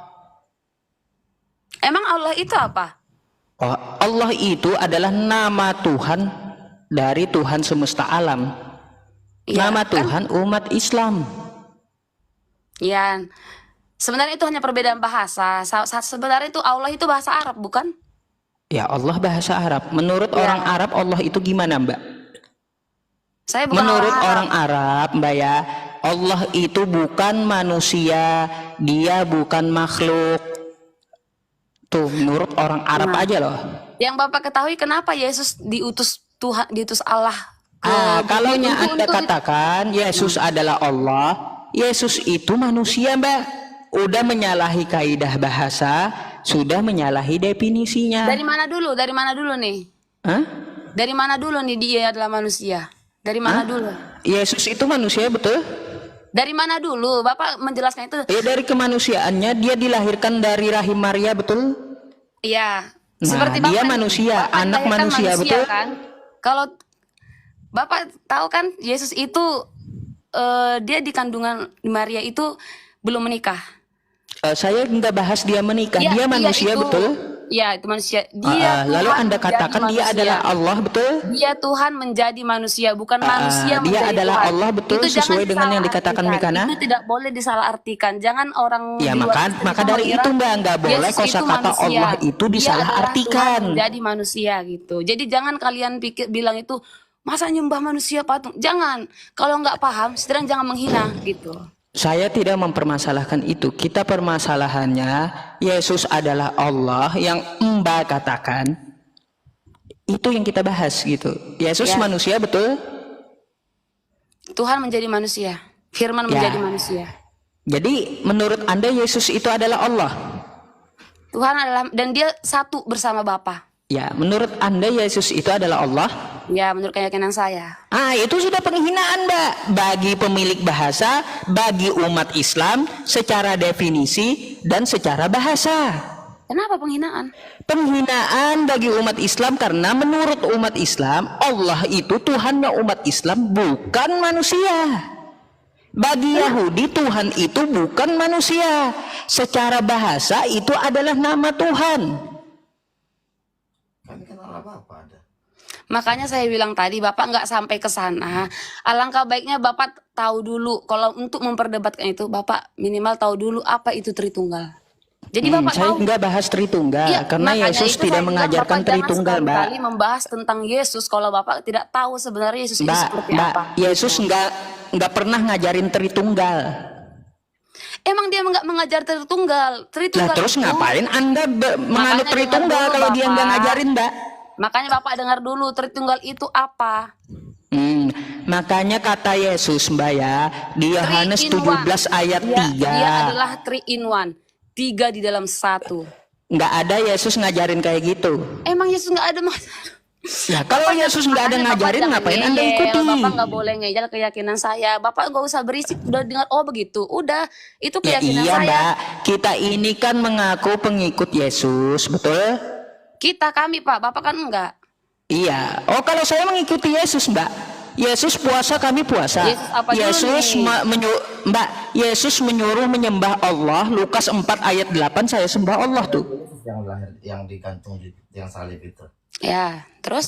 Emang Allah itu apa? Oh, Allah itu adalah nama Tuhan dari Tuhan semesta alam. Ya, Nama kan? Tuhan umat Islam. Ya, sebenarnya itu hanya perbedaan bahasa. Sebenarnya itu Allah itu bahasa Arab, bukan? Ya Allah bahasa Arab. Menurut Ya, orang Arab Allah itu gimana Mbak? saya bukan Menurut orang Arab. orang Arab Mbak ya, Allah itu bukan manusia, dia bukan makhluk. Tuh menurut orang Arab Nah, aja loh. yang Bapak ketahui kenapa Yesus diutus Tuhan, diutus Allah ke Kalau bumi Anda untuk katakan Yesus adalah Allah, Yesus itu manusia Mbak. Udah menyalahi kaidah bahasa, sudah menyalahi definisinya. dari mana dulu? Dari mana dulu nih? Hah? Dari mana dulu nih dia adalah manusia? Dari mana dulu? Yesus itu manusia betul? Dari mana dulu? Bapak menjelaskan itu. Ya dari kemanusiaannya dia dilahirkan dari rahim Maria betul? Iya, Nah, seperti dia Bapak nih. manusia, Bapak anak dilahirkan manusia betul? kan? Kalau Bapak tahu kan Yesus itu dia di kandungan Maria itu belum menikah. Saya nggak bahas dia menikah, Iya, dia iya manusia itu. betul? Iya, itu manusia. Dia Lalu Tuhan Anda menjadi katakan dia manusia. adalah Allah betul? Dia Tuhan menjadi manusia, bukan manusia Dia menjadi adalah Tuhan. Allah betul Itu jangan sesuai dengan yang dikatakan disalahartikan. Mikana? Itu tidak boleh disalahartikan. Jangan orang Ya di luar maka Kristen dari mengira itu Mbak nggak boleh Yesus itu kosakata manusia. Allah itu Dia adalah disalahartikan. Tuhan menjadi manusia gitu. Jadi jangan kalian bilang itu masa nyembah manusia patung. Jangan. Kalau nggak paham, sedang jangan menghina gitu. Saya tidak mempermasalahkan itu. Kita permasalahannya Yesus adalah Allah yang Mbak katakan. Itu yang kita bahas gitu. Yesus Ya. manusia betul? Tuhan menjadi manusia. Firman Ya. menjadi manusia. Jadi menurut Anda Yesus itu adalah Allah? Tuhan adalah, dan dia satu bersama Bapa. Ya, menurut Anda Yesus itu adalah Allah? Ya, menurut keyakinan saya. Itu sudah penghinaan Mbak. Bagi pemilik bahasa, bagi umat Islam, secara definisi dan secara bahasa. Kenapa penghinaan? Penghinaan bagi umat Islam karena menurut umat Islam, Allah itu Tuhannya umat Islam bukan manusia. Bagi Yahudi Tuhan itu bukan manusia. Secara bahasa itu adalah nama Tuhan. Kami kenal apa-apa ada. Makanya saya bilang tadi Bapak nggak sampai ke sana. Alangkah baiknya Bapak tahu dulu. Kalau untuk memperdebatkan itu Bapak minimal tahu dulu apa itu Tritunggal. Jadi Bapak Saya tahu. nggak bahas Tritunggal Iya, karena makanya Yesus itu tidak saya bilang mengajarkan Bapak jangan Tritunggal Mbak. sekali-kali membahas tentang Yesus kalau Bapak tidak tahu sebenarnya Yesus itu seperti Mbak, apa. Yesus nggak pernah ngajarin Tritunggal. Emang dia nggak mengajar Tritunggal. Lah Tritunggal terus itu, ngapain Anda menganut Makanya Tritunggal dengar dulu, kalau dia nggak Bapak. ngajarin Mbak? Makanya Bapak dengar dulu Tritunggal itu apa? Makanya kata Yesus Mbak ya di Yohanes 17 ayat 3 Dia adalah 3 in 1. 3 di dalam 1. nggak ada Yesus ngajarin kayak gitu. Emang Yesus nggak ada Ya kalau Yesus nggak ada Makanya Bapak ngajarin jangan ngapain Anda ngeyel. ikuti? Bapak nggak boleh ngejel keyakinan saya. Bapak nggak usah berisik. Udah dengar oh begitu. Udah itu Ya keyakinan iya saya. Mbak, kita ini kan mengaku pengikut Yesus, betul? Kami Pak, Bapak kan enggak. Iya. Oh kalau saya mengikuti Yesus Mbak, Yesus puasa kami puasa. Yesus apa dulu Yesus nih? Mbak, Yesus menyuruh menyembah Allah. Lukas 4 ayat 8 saya sembah Allah tuh. Yang lahir, yang digantung di yang salib itu. Ya, terus.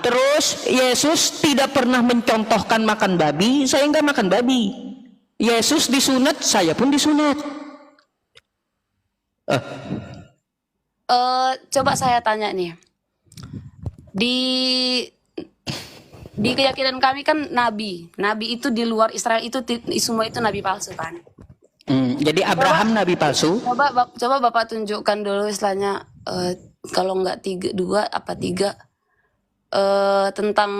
Terus Yesus tidak pernah mencontohkan makan babi, saya nggak makan babi. Yesus disunat, saya pun disunat. Coba saya tanya nih. Di keyakinan kami kan nabi itu di luar Israel itu semua itu nabi palsu kan. Jadi Abraham nabi palsu. Coba Bapak tunjukkan dulu istilahnya kalau nggak 2 apa 3 tentang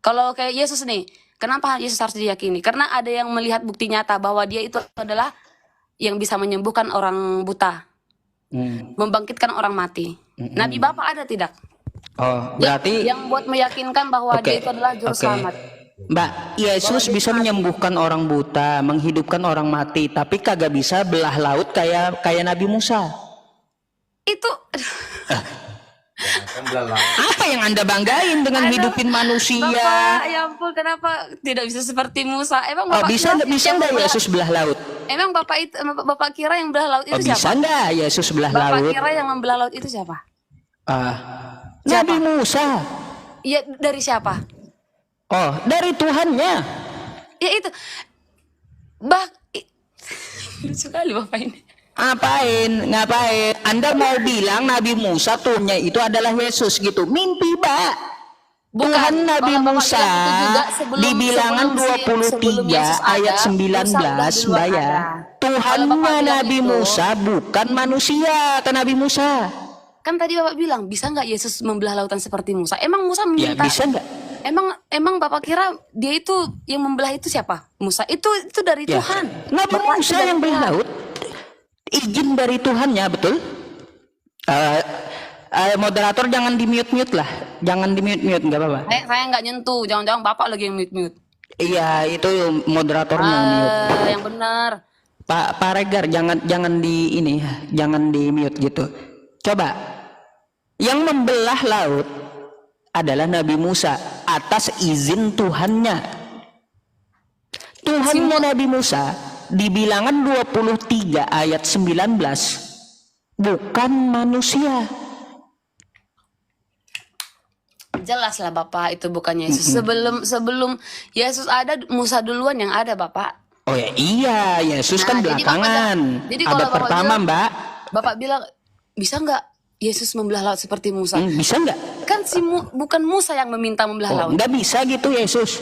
kalau kayak Yesus nih. Kenapa Yesus harus diyakini? Karena ada yang melihat bukti nyata bahwa dia itu adalah yang bisa menyembuhkan orang buta, membangkitkan orang mati. Nabi Bapak ada tidak? Oh, berarti Yang buat meyakinkan bahwa dia itu adalah juru selamat. Mbak, Yesus bisa menyembuhkan orang buta, menghidupkan orang mati, tapi kagak bisa belah laut kayak Nabi Musa. Itu Apa yang Anda banggain dengan hidupin manusia? Bapak, ya ampun, kenapa tidak bisa seperti Musa? Emang Bapak Bisa kira yang nggak belah- Yesus belah laut? Emang Bapak kira yang belah laut itu Bisa siapa? nggak Yesus belah Bapak laut? kira yang membelah laut itu siapa? Nabi Musa. Ya dari siapa? Oh, dari Tuhannya. Ya itu. Lucu sekali Bapak ini. Ngapain? Anda mau bilang Nabi Musa Tuhannya itu adalah Yesus gitu? Mimpi, Mbak. Bukan. Tuhan Nabi Kalau Bapak Musa bilang itu juga di bilangan sebelum 23 Yesus ada, ayat Musa 19, udah duluan Mbak ya. ada. Kalau Tuhannya Bapak bilang Nabi itu, Musa bukan manusia, kata Nabi Musa. kan tadi Bapak bilang, bisa nggak Yesus membelah lautan seperti Musa? Emang Musa Ya meminta? bisa nggak? Emang Bapak kira dia itu yang membelah itu siapa? Musa. Itu dari Ya. Tuhan. Nabi Bapak itu Musa dari yang belah Tuhan. laut, izin dari Tuhannya, betul? Moderator jangan di mute lah, jangan di mute nggak apa-apa. Saya nggak nyentuh, jangan-jangan Bapak lagi yang mute. Iya, itu moderatornya yang mute. Yang benar. Pak Regar, jangan di ini, jangan di mute gitu. Coba, yang membelah laut adalah Nabi Musa atas izin Tuhannya. Tuhannya Nabi Musa di bilangan 23 ayat 19 bukan manusia. Jelas lah Bapak, itu bukan Yesus. Sebelum Yesus ada, Musa duluan yang ada Bapak. Oh ya iya, Yesus kan Jadi belakangan. jadi Ada kalau Bapak pertama, bilang, Mbak. Bapak bilang, bisa nggak Yesus membelah laut seperti Musa? Bisa nggak? Kan bukan Musa yang meminta membelah Oh, laut. nggak bisa gitu Yesus.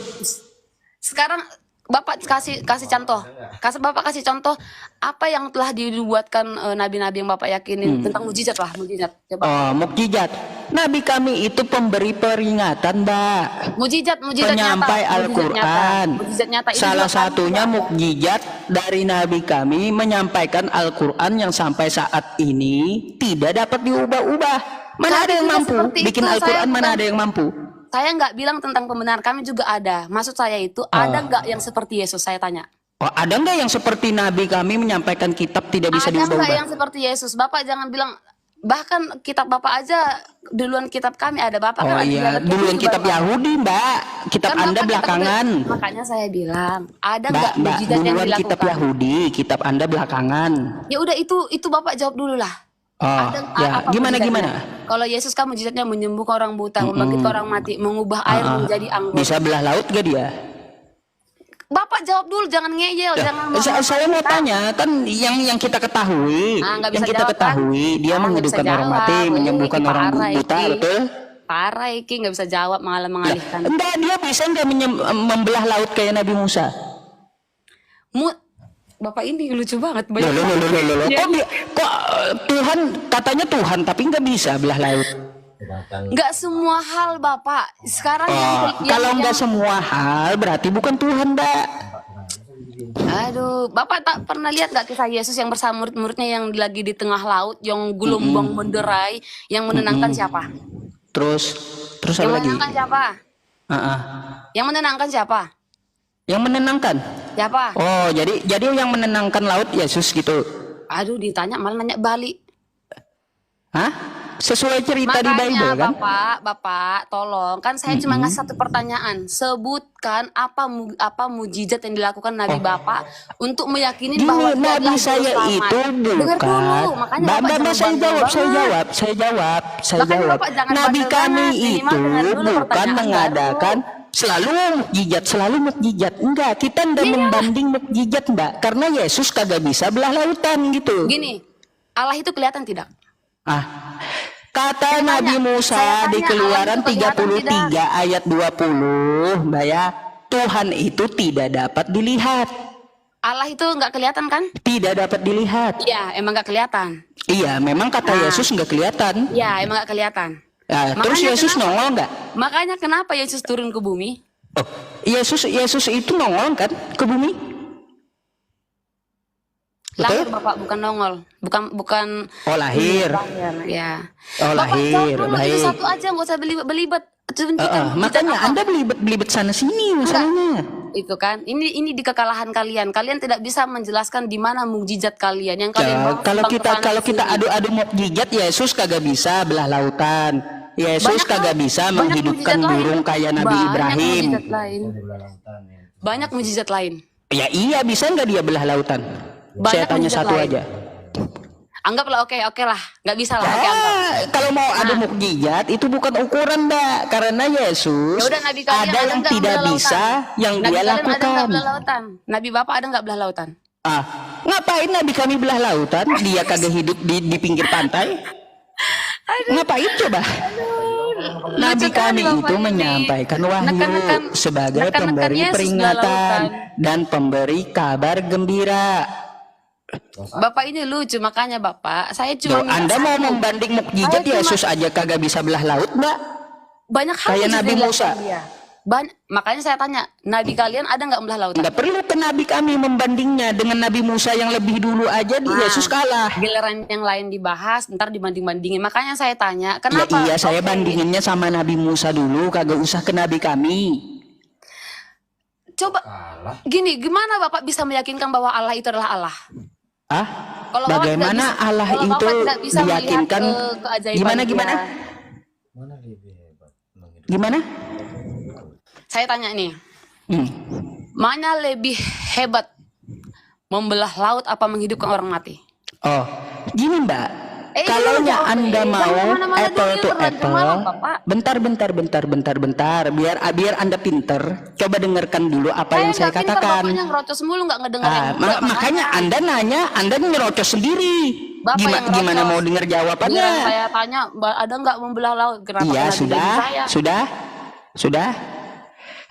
Sekarang Bapak kasih contoh. Bapak kasih contoh apa yang telah dibuatkan nabi-nabi yang Bapak yakinin tentang mujizat lah, mujizat. Coba. Oh, mukjizat. Nabi kami itu pemberi peringatan, Mbak. Mujizat Penyampai nyata. Al-Quran. Mujizat nyata. Itu Salah juga satunya kan mukjizat dari Nabi kami menyampaikan Al-Quran yang sampai saat ini tidak dapat diubah-ubah. Mana Kami ada yang juga mampu seperti bikin itu, Al-Quran? saya Mana bukan- ada yang mampu? Saya nggak bilang tentang pembenaran, kami juga ada. Maksud saya itu ada nggak yang seperti Yesus? Saya tanya. Oh, ada nggak yang seperti Nabi kami menyampaikan kitab tidak bisa Ada nggak diubah-ubah? yang seperti Yesus? Bapak jangan bilang, bahkan kitab Bapak aja duluan kitab kami ada. Bapak Oh kan ada iya, dialog duluan itu kitab baru. Yahudi, Mbak. Kitab Kan Anda Bapak belakangan. Makanya saya bilang, ada Mbak, nggak Mbak, mujizat yang duluan dilakukan? kitab Yahudi, kitab Anda belakangan. Ya udah, itu Bapak jawab dulu lah. Oh, ya, Apa gimana? mujizatnya? Kalau Yesus kan mujizatnya menyembuhkan orang buta, membangkitkan orang mati, mengubah air menjadi anggur. Bisa belah laut gak dia? Bapak jawab dulu, jangan ngeyel, jangan Saya mau tanya, kan yang kita ketahui, nggak bisa yang kita jawab, kan? ketahui, dia Nggak menghidupkan bisa orang jawab. mati, menyembuhkan orang Parah, buta, Iki. betul? Parah Iki, nggak bisa jawab, malah mengalihkan. Enggak, dia bisa nggak membelah laut kayak Nabi Musa? Bapak ini lucu banget. Loh. Ya. Kok Tuhan katanya Tuhan, tapi nggak bisa belah laut? Nggak semua hal Bapak. Sekarang Kalau nggak semua hal, berarti bukan Tuhan, Mbak. Aduh, Bapak tak pernah lihat nggak kisah Yesus yang bersama murid-muridnya yang lagi di tengah laut, yang gelombang menderai, yang menenangkan siapa? Terus Yang apa lagi? menenangkan siapa? Yang menenangkan siapa? Yang menenangkan. Siapa? Oh, jadi yang menenangkan laut Yesus gitu. Aduh, ditanya malah nanya balik. Hah? Sesuai cerita di Bible kan? Bapak, tolong. Kan saya cuma ngasih satu pertanyaan. Sebutkan apa mujizat yang dilakukan Nabi Bapak untuk meyakini bahwa Gini, dia Nabi adalah saya juru selamat. itu Dengar bukan. dulu, makanya Bapak Mbak, jangan saya bandel jawab. banget. Makanya Bapak jangan Nabi bandel kami banget. Minimal itu dengar dulu bukan pertanyaan mengadakan baru. selalu mukjizat. Enggak, kita enggak membanding mukjizat, Mbak. Karena Yesus kagak bisa belah lautan gitu. Gini, Allah itu kelihatan tidak? Kata Saya Nabi tanya, Musa saya tanya, di Keluaran Allah itu kelihatan 33 ayat 20, Mbak ya, Tuhan itu tidak dapat dilihat. Allah itu nggak kelihatan kan? Tidak dapat dilihat. Iya, emang nggak kelihatan. Iya, memang kata Yesus nggak kelihatan. Iya, emang nggak kelihatan. Nah, terus Makanya Yesus kenapa? nongol nggak? Makanya kenapa Yesus turun ke bumi? Oh, Yesus itu nongol kan ke bumi? Lahir Betul? Bapak, bukan nongol. Bukan. Oh, lahir. Ya. Oh, Bapak lahir, jawab dulu, itu baik. satu aja, nggak usah belibet. Tunjukkan Makanya apa. Anda belibet sana sini masalahnya. Itu kan, ini di kekalahan kalian. Kalian tidak bisa menjelaskan di mana mukjizat kalian yang kalian Ya, bawa kalau tentang kita sini. adu mukjizat, Yesus kagak bisa belah lautan. Yesus Banyak kagak hal- bisa banyak menghidupkan mukjizat lain. burung kayak Nabi Banyak Ibrahim. mukjizat lain. Banyak mukjizat lain. Ya iya, bisa nggak dia belah lautan? Saya Banyak tanya mukjizat satu lain. aja. Anggaplah oke lah, nggak bisa lah. Oke, anggap. Kalau mau adu mukjizat itu bukan ukuran, Mbak. Karena Yesus Ya udah, Nabi kalian ada yang nggak tidak belah bisa lautan? yang Nabi dia kalian ada nggak lakukan. belah lautan? Nabi Bapak ada nggak belah lautan? Ah, ngapain Nabi kami belah lautan? Dia kagak hidup di pinggir pantai. Ngapain coba? Nabi Lucu kali kami Bapak itu ini. menyampaikan wahyu Neken-neken sebagai neken-neken pemberi Yesus belah peringatan lautan. dan pemberi kabar gembira. Bapak ini lucu, makanya Bapak, saya cuma Loh, minta Anda mau satu. membanding mukjizat Saya cuma- Yesus aja kagak bisa belah laut, Mbak? Banyak hal Kayak yang Nabi dilakukan Musa. dia. Makanya saya tanya, Nabi kalian ada nggak belah lautan? Nggak perlu ke Nabi kami membandingnya dengan Nabi Musa yang lebih dulu aja di Yesus kalah. Giliran yang lain dibahas, ntar dibanding-bandingin. Makanya saya tanya, Ya kenapa? iya, saya Oke. bandinginnya sama Nabi Musa dulu, kagak usah ke Nabi kami. Coba, gini, gimana Bapak bisa meyakinkan bahwa Allah itu adalah Allah? Ah, Kalau Bapak bagaimana tidak bisa- Allah kalau itu Bapak tidak bisa melihat, diyakinkan? keajaiban Gimana dia. gimana? Mana lebih hebat menghidupkan? Gimana? Saya tanya nih, Hmm. mana lebih hebat, membelah laut apa menghidupkan orang mati? Oh, gini Mbak. Kalau jangan jawab, Anda jangan mau kemana-mana apple dulu, to terlalu apple, malam, Bapak. bentar. Biar Anda pinter. Coba dengarkan dulu apa yang saya nggak pinter, katakan. Bapaknya ngerocos mulu nggak ngedenger Ah, yang bener, makanya Anda nanya, Anda nyerocos sendiri. Bapak yang Gimana ngerocos. mau dengar jawabannya? Giliran saya tanya, ada nggak membelah laut? Kenapa Iya, kena di baju saya? sudah.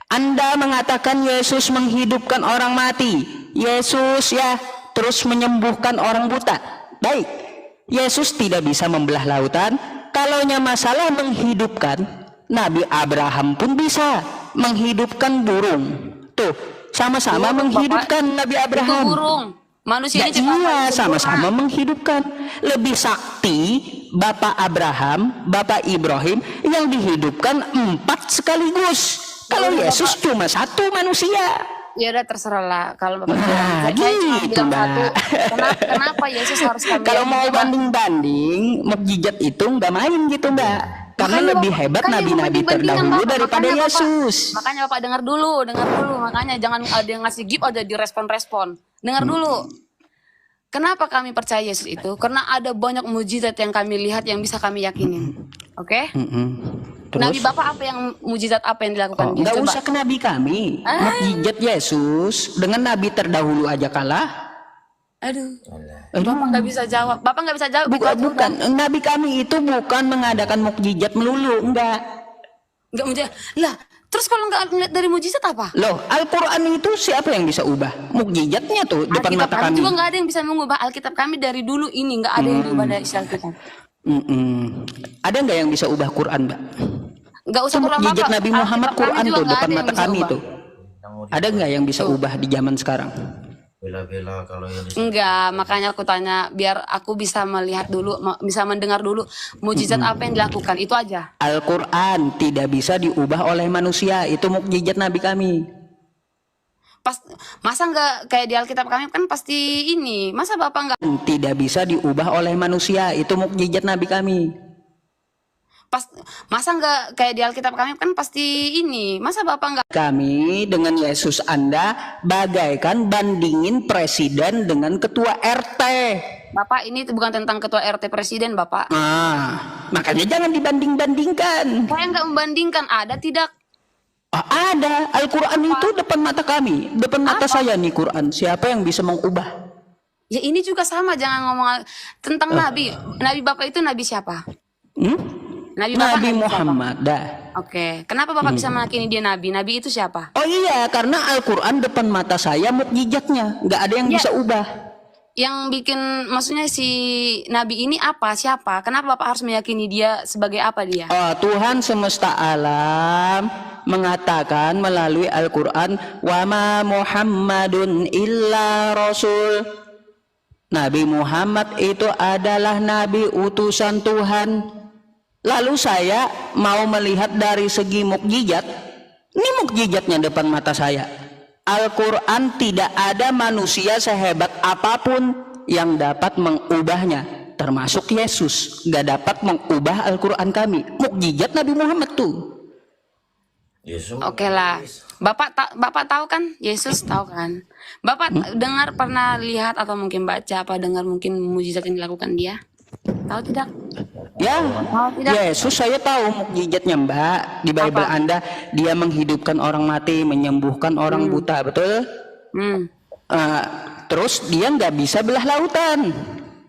Anda mengatakan Yesus menghidupkan orang mati. Yesus ya terus menyembuhkan orang buta. Baik, Yesus tidak bisa membelah lautan. Kalaunya masalah menghidupkan, Nabi Abraham pun bisa menghidupkan burung. Tuh, sama-sama Burung, menghidupkan Nabi Itu Abraham. burung. Manusia Ya ini ciptaan iya, paling sempurna. sama-sama menghidupkan. Lebih sakti Bapak Abraham, Bapak Ibrahim yang dihidupkan 4 sekaligus. Kalau Ya udah, Yesus cuma satu manusia. Ya udah terserah lah kalau Bapak Nah, bilang. Saya cuma gitu, bilang Mbak. satu. Kenapa Yesus harus kami Kalau mau yakini, Pak? banding-banding, mukjizat itu nggak main gitu Mbak. Karena Makanya lebih Bapak- hebat kan yang nabi-nabi membanding-bandingkan terdahulu Bapak, daripada makanya Bapak- Yesus. Makanya Bapak dengar dulu. Makanya jangan ada yang ngasih gift aja direspon-respon. Dengar dulu. Kenapa kami percaya Yesus itu? Karena ada banyak mujizat yang kami lihat yang bisa kami yakinin. Oke? Terus? Nabi Bapak apa yang mujizat apa yang dilakukan Oh, dia? nggak Coba. usah ke nabi kami. Mukjizat Yesus dengan nabi terdahulu aja kalah. Aduh. Bapak nggak bisa jawab. Bapak nggak bisa jawab. Bukan, bukan. Nabi kami itu bukan mengadakan mukjizat melulu, enggak. Nggak mujizat. Lah, terus kalau nggak ngeliat dari mujizat apa? Loh, Al-Quran itu siapa yang bisa ubah? Mukjizatnya tuh depan Alkitab mata kami kami. juga nggak ada yang bisa mengubah. Alkitab kami dari dulu ini nggak ada yang diubah dari isi Alkitab. Ada nggak yang bisa ubah Quran, Mbak? Nggak usah Quran Mukjizat Bapak. Nabi Muhammad Alkitab kami Quran juga tuh nggak depan ada yang mata bisa kami ubah. tuh. Ada nggak yang bisa ubah di zaman sekarang? Bela-bela kalau yang Enggak, makanya aku tanya biar aku bisa melihat dulu, bisa mendengar dulu mujizat apa yang dilakukan. Itu aja. Al-Quran tidak bisa diubah oleh manusia. Itu mukjizat Nabi kami. Masa nggak kayak di Alkitab kami kan pasti ini. Masa Bapak nggak Tidak bisa diubah oleh manusia. Itu mukjizat Nabi kami. masa nggak kayak di Alkitab kami kan pasti ini. Masa Bapak nggak Kami dengan Yesus Anda bagaikan bandingin presiden dengan ketua RT. Bapak ini tuh bukan tentang ketua RT presiden Bapak. Makanya jangan dibanding-bandingkan. Saya nggak membandingkan ada tidak. Ada Al-Quran itu depan mata kami, depan mata saya nih Quran. Siapa yang bisa mengubah? Ya ini juga sama, jangan ngomong tentang Nabi. Nabi Bapak itu Nabi siapa? Nabi Bapak Nabi siapa? Muhammad dah. Oke, kenapa Bapak bisa meyakini dia Nabi? Nabi itu siapa? Oh iya, karena Al-Quran depan mata saya mukjizatnya, nggak ada yang Ya. bisa ubah. Yang bikin, maksudnya si Nabi ini apa? Siapa? Kenapa Bapak harus meyakini dia sebagai apa dia? Oh, Tuhan semesta alam mengatakan melalui Al-Quran, wa ma Muhammadun illa rasul. Nabi Muhammad itu adalah nabi utusan Tuhan. Lalu saya mau melihat dari segi mukjizat. Ini mukjizatnya depan mata saya. Al-Quran tidak ada manusia sehebat apapun yang dapat mengubahnya, termasuk Yesus gak dapat mengubah Al-Quran kami. Mukjizat Nabi Muhammad tuh. Yesus. Oke lah, Bapak tahu kan? Yesus tahu kan? Bapak dengar, pernah lihat atau mungkin baca apa dengar mungkin mujizat yang dilakukan dia? Tahu tidak? Ya, tidak. Yesus saya tahu mukjizatnya Mbak. Di Bible Apa? Anda, dia menghidupkan orang mati, menyembuhkan orang buta, betul? terus dia nggak bisa belah lautan.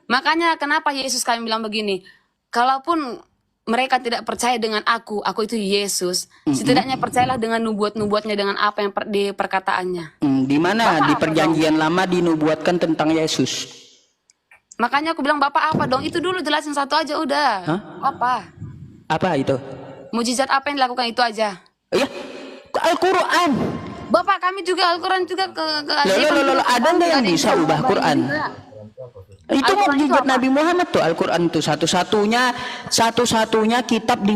Makanya kenapa Yesus kami bilang begini, kalaupun mereka tidak percaya dengan aku itu Yesus, setidaknya percayalah dengan nubuat-nubuatnya, dengan apa yang di perkataannya. Di mana Bapak di apa perjanjian lama dinubuatkan tentang Yesus? Makanya aku bilang, Bapak apa dong? Itu dulu jelasin satu aja udah. Hah? Apa? Apa itu? Mujizat apa yang dilakukan itu aja. Ya, Al-Quran. Bapak kami juga Al-Quran juga ke Loh, ada nggak yang bisa ubah Quran? Itu Al-Quran itu mukjizat apa? Nabi Muhammad tuh. Al-Quran itu satu-satunya kitab di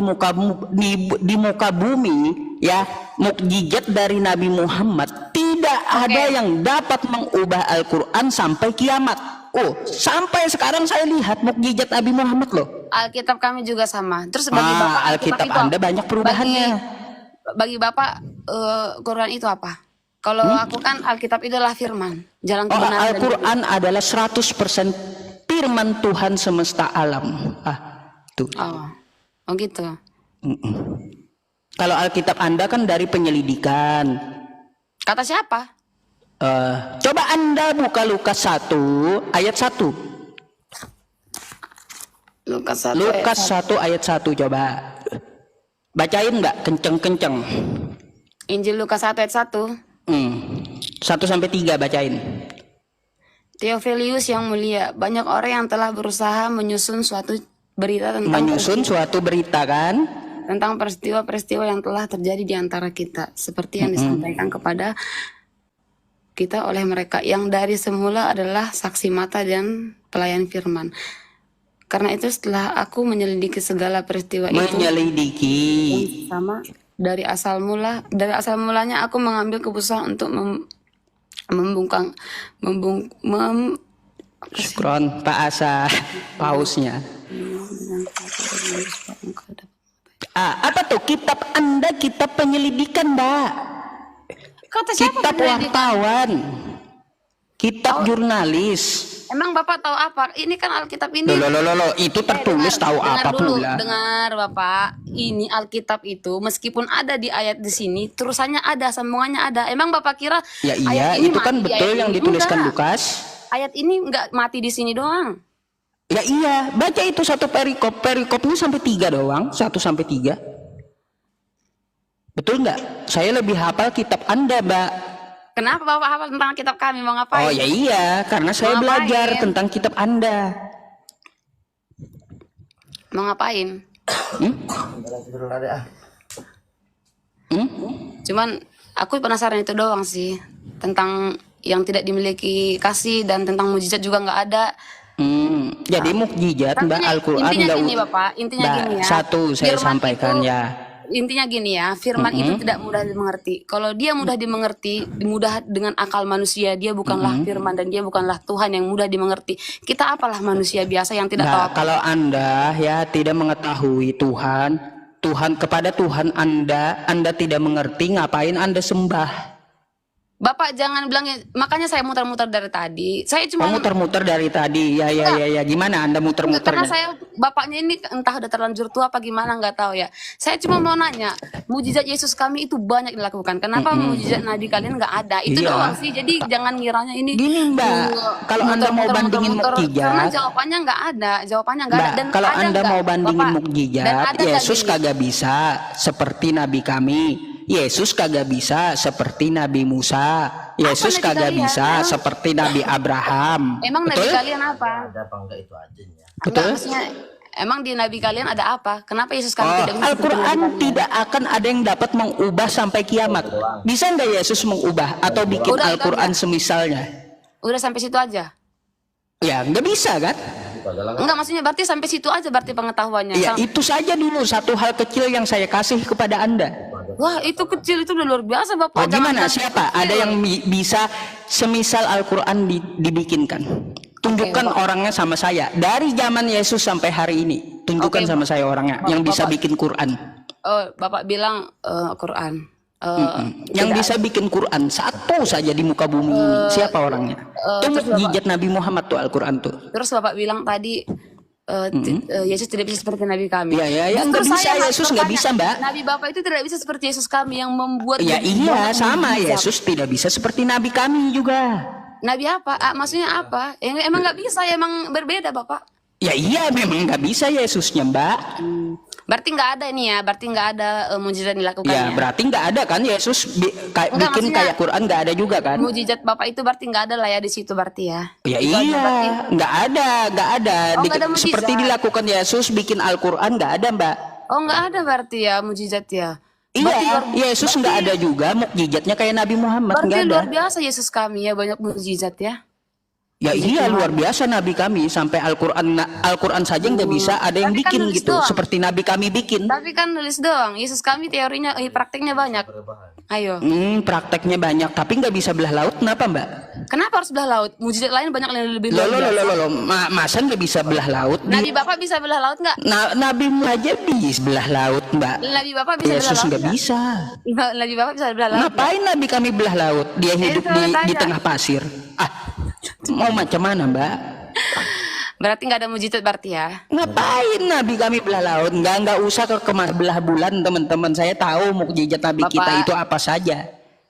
muka bumi ya, mukjizat dari Nabi Muhammad. Tidak ada yang dapat mengubah Al-Quran sampai kiamat. Oh, sampai sekarang saya lihat mukjizat Nabi Muhammad loh. Alkitab kami juga sama. Terus bagi Bapak Alkitab itu Anda apa? banyak perubahannya. Bagi Bapak Quran itu apa? Kalau aku kan Alkitab itu adalah firman, jalan kebenaran. dan Al-Quran adalah 100% firman Tuhan semesta alam. Tuh. Oh gitu. Kalau Alkitab Anda kan dari penyelidikan. Kata siapa? Coba Anda buka Lukas 1 ayat 1. Lukas 1 ayat 1 coba. Bacain nggak kenceng-kenceng. Injil Lukas 1 ayat 1. 1 sampai 3 bacain. Theophilus yang mulia, banyak orang yang telah berusaha menyusun suatu berita Suatu berita kan? tentang peristiwa-peristiwa yang telah terjadi di antara kita, seperti yang disampaikan kepada kita oleh mereka yang dari semula adalah saksi mata dan pelayan firman. Karena itu setelah aku menyelidiki segala peristiwa itu sama dari asal mulanya aku mengambil keputusan untuk Skron Pak Asa pausnya. Apa tuh kitab Anda? Kitab penyelidikan, Mbak. Kata siapa Kitab penyelidikan? wartawan. Kitab jurnalis. Emang Bapak tahu apa? Ini kan Alkitab ini. Loh, itu tertulis tahu apa pula. Dengar Bapak, ini Alkitab itu meskipun ada di ayat di sini, terusannya ada, sambungannya ada. Emang Bapak kira Ya iya, ayat ini itu kan mati di betul ayat yang ini? dituliskan Enggak. Lukas. Ayat ini enggak mati di sini doang. Ya iya, baca itu satu perikopnya sampai 3 doang, 1 sampai 3. Betul nggak? Saya lebih hafal kitab Anda, Mbak. Kenapa Bapak hafal tentang kitab kami? Mau ngapain? Oh ya iya, karena saya Mau belajar ngapain? tentang kitab Anda. Mau ngapain? Cuman aku penasaran itu doang sih, tentang yang tidak dimiliki kasih dan tentang mujizat juga nggak ada. Jadi mukjizat Mbak Intinya- Al-Quran intinya nggak gini, Bapak, intinya Mbak, gini ya. satu saya Firman sampaikan itu- ya. Intinya gini ya, firman itu tidak mudah dimengerti. Kalau dia mudah dimengerti, mudah dengan akal manusia, dia bukanlah firman dan dia bukanlah Tuhan yang mudah dimengerti. Kita apalah manusia biasa yang tidak tahu Nah, apa. kalau Anda ya tidak mengetahui Tuhan kepada Tuhan Anda tidak mengerti, ngapain Anda sembah? Bapak jangan bilang, makanya saya muter-muter dari tadi. Saya cuma Muter-muter dari tadi. Ya. Gimana Anda karena muter-muternya? saya bapaknya ini entah udah terlanjur tua apa gimana nggak tahu ya. Saya cuma mau nanya, mujizat Yesus kami itu banyak dilakukan. Kenapa mujizat Nabi kalian nggak ada? Itu Iya. doang sih. Jadi jangan ngiranya ini. Gini, Mbak, kalau Anda mau bandingin mukjizat, karena jawabannya nggak ada, Mbak, Dan kalau ada Anda nggak, mau bandingin Bapak? Dan mukjizat, ada nggak Yesus gini? kagak bisa seperti Nabi kami. Yesus kagak bisa seperti Nabi Musa. Yesus Nabi kagak kalian? bisa seperti Nabi Abraham. Emang Nabi Betul? kalian apa? Ada apa enggak itu aja ya. Enggak, Betul? maksudnya emang di Nabi kalian ada apa? Kenapa Yesus kami tidak bisa seperti Al-Quran Nabi kalian? tidak akan ada yang dapat mengubah sampai kiamat. Bisa nggak Yesus mengubah atau bikin Udah, Al-Quran semisalnya? Udah sampai situ aja. Ya nggak bisa kan? Enggak, maksudnya berarti sampai situ aja berarti pengetahuannya. Ya itu saja dulu satu hal kecil yang saya kasih kepada Anda. Wah, itu kecil, itu udah luar biasa Bapak. Oh, Jangan gimana? bilang Siapa? kecil. Ada yang bisa semisal Al-Quran dibikinkan? Tunjukkan orangnya sama saya. Dari zaman Yesus sampai hari ini. Tunjukkan Oke, sama saya orangnya yang bisa bikin Quran. Oh, Bapak bilang Quran. Yang bisa bikin Quran satu saja di muka bumi ini. Siapa orangnya? Itu mukjizat Nabi Muhammad tuh Al-Quran tuh. Terus Bapak bilang tadi Yesus tidak bisa seperti Nabi kami. Ya, Justru nggak bisa. saya Yesus nggak bisa, bertanya, Mbak. Nabi Bapak itu tidak bisa seperti Yesus kami yang membuat. Ya iya, banyak sama. mukjizat. Yesus tidak bisa seperti Nabi kami juga. Nabi apa? Maksudnya apa? Emang nggak bisa, emang berbeda Bapak. Ya iya, memang nggak bisa Yesusnya, Mbak. Berarti nggak ada ini ya, berarti nggak ada mujizat dilakukan Ya ya. berarti nggak ada kan Yesus Enggak, bikin maksudnya kayak Quran, nggak ada juga kan? Mujizat Bapak itu berarti nggak ada lah ya di situ berarti ya. Ya Itu aja iya, berarti. nggak ada. Oh, nggak ada mujizat. Seperti dilakukan Yesus bikin Al-Quran, nggak ada, Mbak. Oh nggak ada berarti ya mujizat ya. Iya, Yesus nggak ada juga mukjizatnya kayak Nabi Muhammad, Berarti nggak ada. luar biasa Yesus kami ya, banyak mujizat ya. Ya iya, luar biasa Nabi kami, sampai Al-Quran saja nggak bisa ada yang Tapi kan bikin nulis gitu, doang. seperti Nabi kami bikin. Tapi kan nulis doang. Yesus kami teorinya, prakteknya banyak. Ayo. Prakteknya banyak, tapi nggak bisa belah laut, kenapa Mbak? Kenapa harus belah laut? Mujizat lain banyak yang lebih Loh, luar biasa. masa nggak bisa belah laut? Nabi Bapak bisa belah laut nggak? Nabi aja bisa belah laut, Mbak. Nabi Bapak bisa belah Yesus laut nggak bisa. Nabi Bapak bisa belah laut. Ngapain Nabi kami belah laut? Dia hidup saya di tanya. tengah pasir. Mau macam mana, Mbak? Berarti nggak ada mujizat berarti ya? Ngapain Nabi kami belah laut? Nggak usah ke belah bulan, teman-teman. Saya tahu mukjizat Nabi kita Bapak. itu apa saja.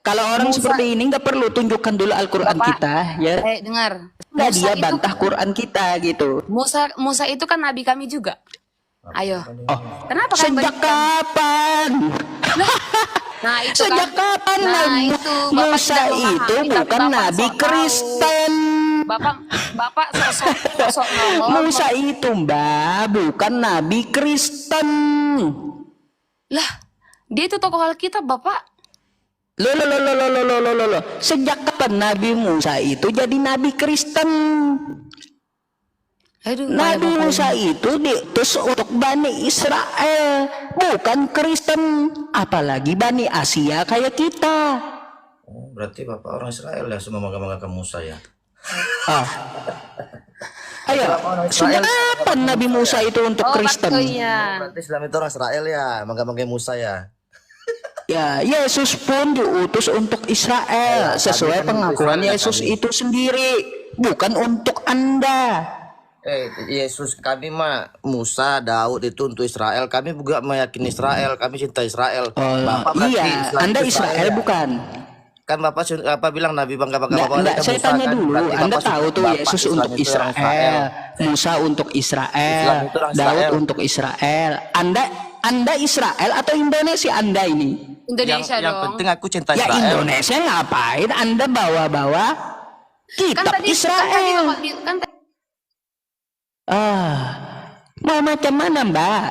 Kalau orang Musa- seperti ini nggak perlu tunjukkan dulu Al-Quran Bapak, kita, ya. dengar. Nggak, Musa dia itu- bantah Quran kita gitu. Musa itu kan nabi kami juga. Ayo. Oh, Kenapa kan sejak kapan? Nah, itu Sejak kan. kapan Nah, Nabi itu Bapak Musa tidak itu memahami, tapi bukan Bapak Nabi sok tahu. Kristen? Bapak sosok ngomong. Musa itu, Mbak, bukan Nabi Kristen. Lah, dia itu tokoh Alkitab, Bapak. Loh. Sejak kapan Nabi Musa itu jadi Nabi Kristen? Aduh, Nabi Bapak. Musa itu diutus untuk Bani Israel, bukan Kristen. Apalagi Bani Asia kayak kita. Oh, berarti Bapak orang Israel ya, semua bangga-banggakan Musa ya. Ah. Ayo, sejak kapan Nabi Musa itu untuk Kristen? Iya. Berarti Islam itu orang Israel ya, bangga-banggain Musa ya. Ya, Yesus pun diutus untuk Israel sesuai pengakuan Yesus itu sendiri, bukan untuk Anda. Yesus kami mah Musa, Daud itu untuk Israel. Kami juga meyakini Israel, kami cinta Israel. Bapak berarti Iya, Islam Anda itu Israel ya? bukan? Kan Bapak apa bilang Nabi bangga-bangga Bapak Enggak, dengan saya Musa, tanya kan? dulu. Berarti Anda Bapak tahu tuh Bapak Yesus Islam untuk itu orang Israel, Musa untuk Israel, Islam itu orang Daud Israel. untuk Israel. Anda Israel atau Indonesia Anda ini? Indonesia yang dong. penting aku cinta Ya Israel. Indonesia ngapain Anda bawa-bawa Kan kitab tadi Israel? kan tadi Mau macam mana Mbak?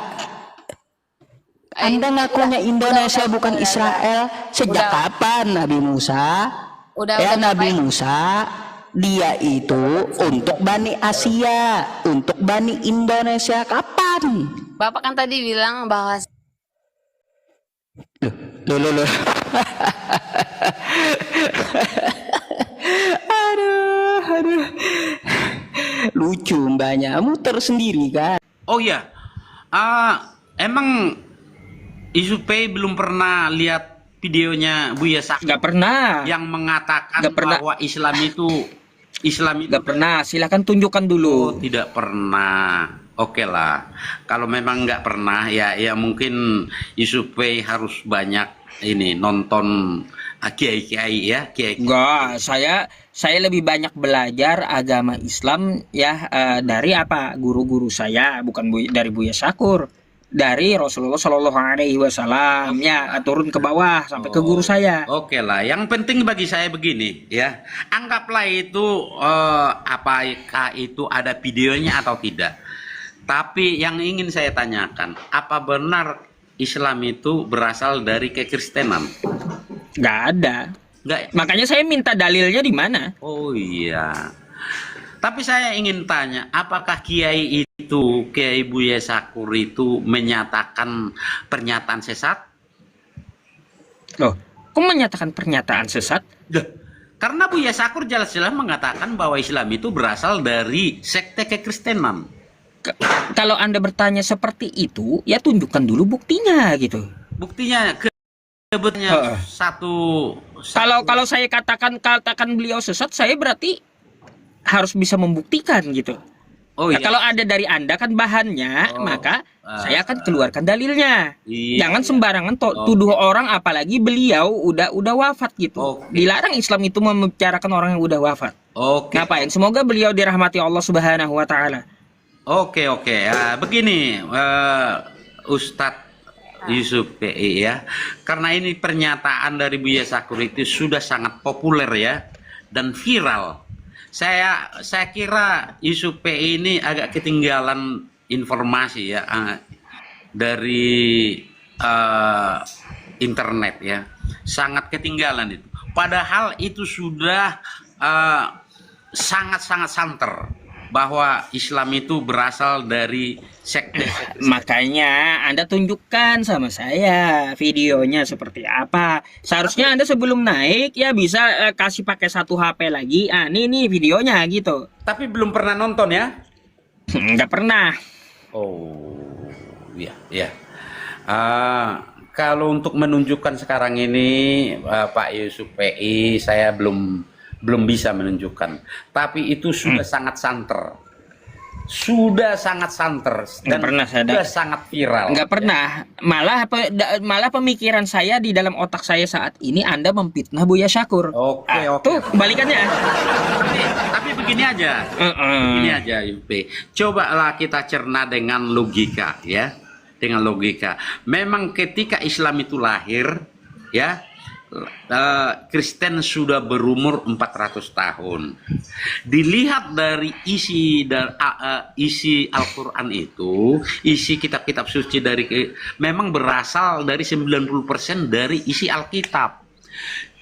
Anda ngakunya Indonesia bukan Israel. Sejak kapan Nabi Musa? udah Nabi Musa dia itu untuk Bani Asia, untuk Bani Indonesia kapan? Bapak kan tadi bilang bahwa Loh. aduh. Lucu mbaknya, muter sendiri kan? Oh ya, emang Isupei belum pernah lihat videonya Buya Sakti Nggak pernah. yang mengatakan Nggak pernah. bahwa Islam itu Nggak pernah. Silakan tunjukkan Oh, dulu. tidak pernah. Oke lah, kalau memang nggak pernah ya mungkin Isupei harus banyak ini nonton kiai-kiai ya kiai. Enggak, saya lebih banyak belajar agama Islam ya dari apa? Guru-guru saya, bukan dari Buya Syakur. Dari Rasulullah Shallallahu Alaihi Wasallam ya, turun ke bawah sampai ke guru saya. Oke lah, yang penting bagi saya begini ya, anggaplah itu apakah itu ada videonya atau tidak. Tapi yang ingin saya tanyakan, apa benar Islam itu berasal dari kekristenan? Nggak ada. Enggak. Makanya saya minta dalilnya di mana? Oh iya. Tapi saya ingin tanya, apakah Kiai itu, Kiai Buya Syakur itu menyatakan pernyataan sesat? Loh, kok menyatakan pernyataan sesat? Karena Buya Syakur jelas-jelas mengatakan bahwa Islam itu berasal dari sekte kekristenan. Kalau Anda bertanya seperti itu, ya tunjukkan dulu buktinya gitu. Buktinya kebetulannya satu. Kalau saya katakan beliau sesat, saya berarti harus bisa membuktikan gitu. Oh Nah, iya. kalau ada dari Anda kan bahannya, maka saya akan keluarkan dalilnya. Iya. Jangan sembarangan tuduh orang, apalagi beliau udah wafat gitu. Oke. Dilarang Islam itu membicarakan orang yang udah wafat. Oke. Ngapain? Semoga beliau dirahmati Allah Subhanahu wa taala. Oke, oke. Begini, Ustadz Yusuf PI ya. Karena ini pernyataan dari Buya Syakur itu sudah sangat populer ya dan viral. Saya kira Yusuf PI ini agak ketinggalan informasi ya dari internet ya. Sangat ketinggalan itu. Padahal itu sudah sangat-sangat santer bahwa Islam itu berasal dari sekte. Makanya Anda tunjukkan sama saya videonya seperti apa. Seharusnya Anda sebelum naik ya bisa kasih pakai satu HP lagi. Ini videonya gitu. Tapi belum pernah nonton ya? Nggak pernah. Oh, iya, iya. Kalau untuk menunjukkan sekarang ini Pak Yusuf PI, saya belum bisa menunjukkan. Tapi itu sudah sangat santer. Sudah sangat santer dan pernah saya sudah sangat viral. Nggak pernah. Malah pemikiran saya di dalam otak saya saat ini Anda memfitnah Buya Syakur. Oke, oke. Tuh kebalikannya. Tapi begini aja. Begini aja, Yupi. Cobalah kita cerna dengan logika ya. Dengan logika. Memang ketika Islam itu lahir ya, Kristen sudah berumur 400 tahun. Dilihat dari isi Al-Quran itu, isi kitab-kitab suci memang berasal dari 90% dari isi Alkitab.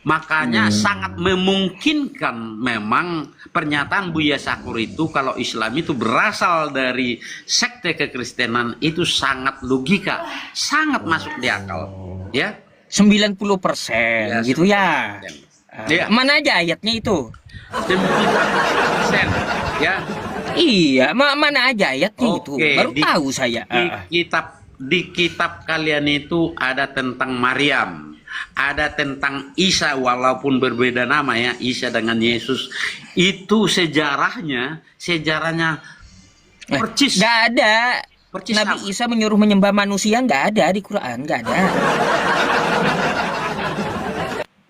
Makanya sangat memungkinkan memang pernyataan Buya Syakur itu kalau Islam itu berasal dari sekte kekristenan itu sangat logika, sangat masuk di akal, ya. 90% Ya, gitu ya. 90%. Ya. Mana aja ayatnya itu? 90%, ya. Iya, mana aja ayatnya itu? Oke, Baru tahu saya. Di kitab kalian itu ada tentang Maryam, ada tentang Isa walaupun berbeda nama ya, Isa dengan Yesus. Itu sejarahnya percis. Nggak ada. Percis Nabi sama. Isa menyuruh menyembah manusia nggak ada di Quran, nggak ada.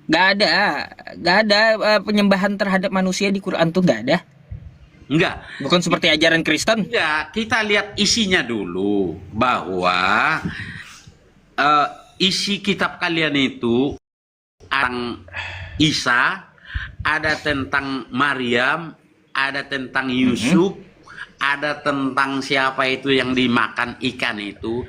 Nggak ada penyembahan terhadap manusia di Quran tuh nggak ada. Enggak. Bukan seperti ajaran Kristen. Enggak, kita lihat isinya dulu bahwa isi kitab kalian itu tentang Isa, ada tentang Maryam, ada tentang Yusuf, ada tentang siapa itu yang dimakan ikan itu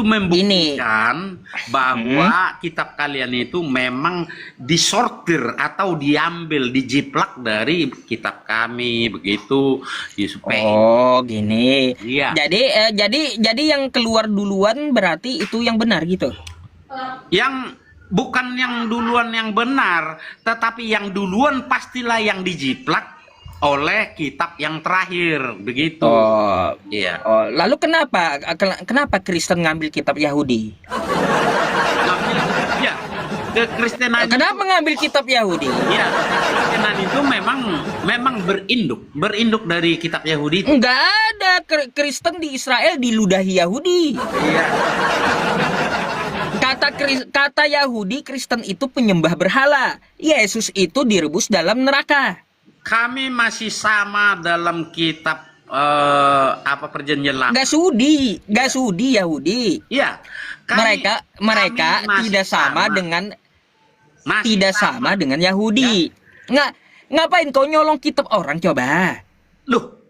membuktikan bahwa kitab kalian itu memang disortir atau diambil, dijiplak dari kitab kami begitu, Yusuf. Oh, gini. Iya. Jadi yang keluar duluan berarti itu yang benar gitu. Yang bukan yang duluan yang benar, tetapi yang duluan pastilah yang dijiplak oleh kitab yang terakhir begitu. Oh, iya. Oh, lalu kenapa Kristen ngambil kitab Yahudi? Ya, kekristenan. Kenapa ngambil kitab Yahudi? Ya, kekristenan itu memang berinduk dari kitab Yahudi itu. Enggak ada Kristen di Israel diludahi Yahudi. Iya. Kata Yahudi, Kristen itu penyembah berhala. Yesus itu direbus dalam neraka. Kami masih sama dalam kitab perjanjian lama. Nggak sudi Yahudi. Iya. Mereka kami tidak sama dengan Yahudi. Ya. Ngapain kau nyolong kitab orang coba? Loh,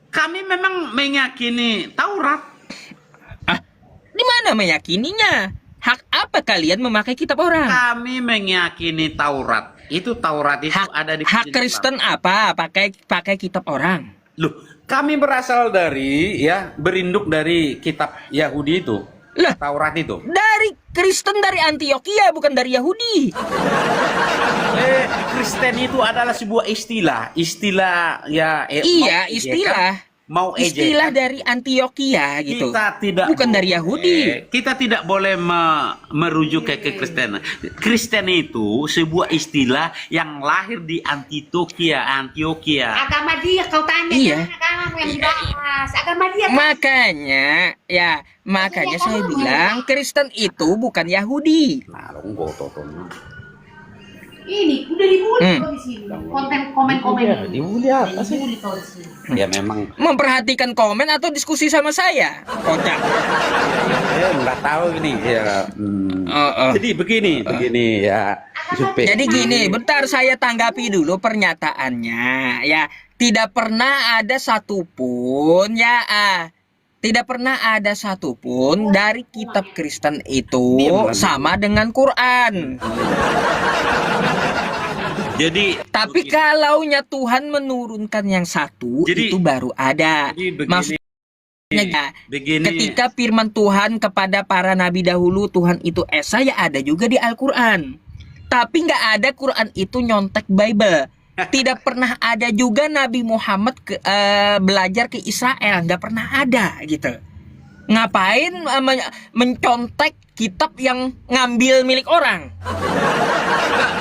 kami memang meyakini Taurat. Di mana meyakininya? Hak apa kalian memakai kitab orang? Kami meyakini Taurat. Itu Taurat itu ada di hak Kristen apa? Pakai kitab orang. Loh, kami berasal dari berinduk dari kitab Yahudi itu. Lah, Taurat itu. Dari Kristen dari Antioquia bukan dari Yahudi. Kristen itu adalah sebuah istilah Istilah. Mau Istilah ejekan. dari Antioquia gitu. Kita tidak bukan dari Yahudi. Kita tidak boleh merujuk ke Kristen. Kristen itu sebuah istilah yang lahir di Antioquia. Agama dia kau tanya, Iya. agama yang dibahas. Agama dia. Makanya saya bilang Kristen itu bukan Yahudi. Ini udah dibully Hmm. kok di sini. Konten komen-komen ini. Dibully apa sih? Dibully kau di sini. Ya memang Memperhatikan komen atau diskusi sama saya? Kocak. nggak tahu ini ya. Oh. Jadi begini ya. Jadi gini, bentar saya tanggapi dulu pernyataannya ya. Tidak pernah ada satupun ya tidak pernah ada satupun dari kitab Kristen itu sama dengan Quran. Jadi Tapi kalaunya Tuhan menurunkan yang satu, Jadi- itu baru ada. Jadi begini, Maksudnya begini. ketika firman Tuhan kepada para nabi dahulu, Tuhan itu Esa, ya ada juga di Al-Quran. Tapi nggak ada Quran itu nyontek Bible. Tidak pernah ada juga Nabi Muhammad belajar ke Israel, nggak pernah ada gitu. Ngapain mencontek kitab yang ngambil milik orang?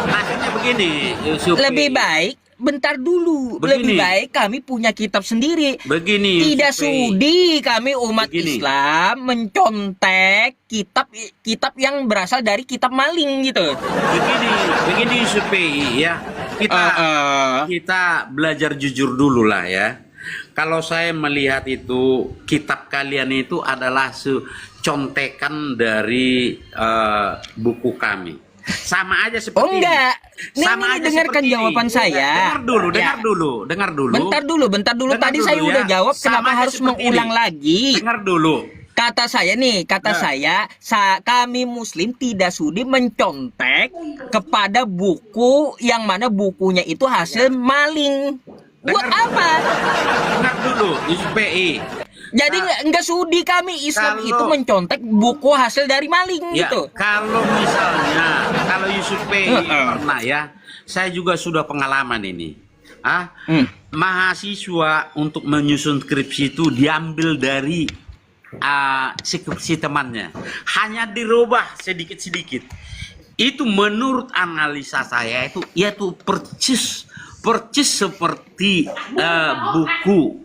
Maksudnya begini, Supi. Lebih baik bentar dulu. Begini. Lebih baik kami punya kitab sendiri. Begini. Tidak Supi. sudi kami umat Begini. Islam mencontek kitab yang berasal dari kitab maling gitu. Begini Supi ya. Kita belajar jujur dulu lah ya. Kalau saya melihat itu kitab kalian itu adalah contekan dari buku kami. Sama aja seperti Oh enggak. Sama Nih, aja dengarkan seperti jawaban ini. saya. Dengar dulu. Ya. Dengar dulu. Bentar dulu. Dengar Tadi dulu saya ya. udah jawab, Sama kenapa aja harus seperti mengulang ini. lagi? Dengar dulu. Kata saya nih, kami Muslim tidak sudi mencontek kepada buku yang mana bukunya itu hasil maling. Buat apa? Dengar dulu, SPI. Jadi nggak sudi kami Islam Kalau- itu mencontek buku hasil dari maling Ya, gitu. kalau misalnya, kalau Yusuf P Heeh. pernah ya, saya juga sudah pengalaman ini. Mahasiswa untuk menyusun skripsi itu diambil dari skripsi temannya, hanya dirubah sedikit-sedikit. Itu menurut analisa saya itu, yaitu percis seperti buku.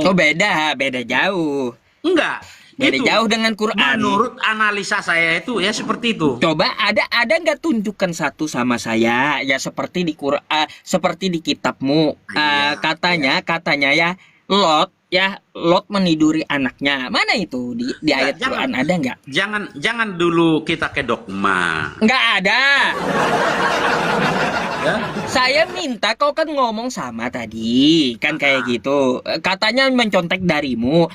Oh beda jauh. Enggak. Beda Itu jauh dengan Quran. menurut analisa saya itu ya seperti itu. Coba ada nggak tunjukkan satu sama saya ya seperti di Quran, seperti di kitabmu. Iya, Katanya ya Lot meniduri anaknya. Mana itu di ayat jangan. Quran ada nggak? Jangan dulu kita ke dogma. Nggak ada. Ya? Saya minta, kau kan ngomong sama tadi kan kayak gitu. Katanya mencontek darimu.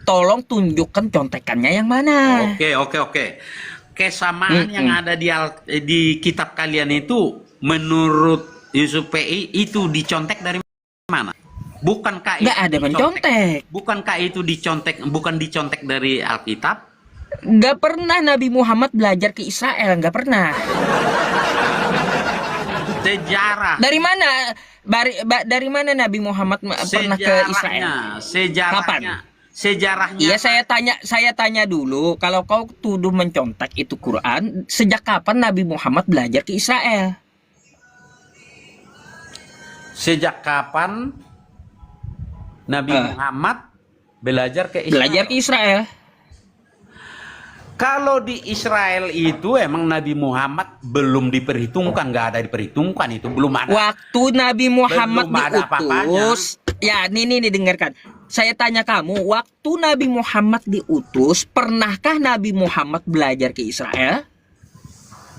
Tolong tunjukkan contekannya yang mana. Oke. Kesamaan yang ada di kitab kalian itu menurut Yusuf PI itu dicontek dari mana? Bukankah Nggak ada mencontek. Bukankah itu bukan dicontek dari Alkitab? Nggak pernah Nabi Muhammad belajar ke Israel, nggak pernah. Sejarah. Dari mana Nabi Muhammad pernah ke Israel? Sejarahnya. Sejarahnya. Iya, saya tanya dulu, kalau kau tuduh mencontek itu Quran, sejak kapan Nabi Muhammad belajar ke Israel? Sejak kapan Nabi Muhammad belajar ke Israel? Belajar ke Israel. Kalau di Israel itu emang Nabi Muhammad belum diperhitungkan, nggak ada diperhitungkan itu, belum ada. Waktu Nabi Muhammad Belum ada diutus, ya nih dengarkan. Saya tanya kamu, waktu Nabi Muhammad diutus, pernahkah Nabi Muhammad belajar ke Israel?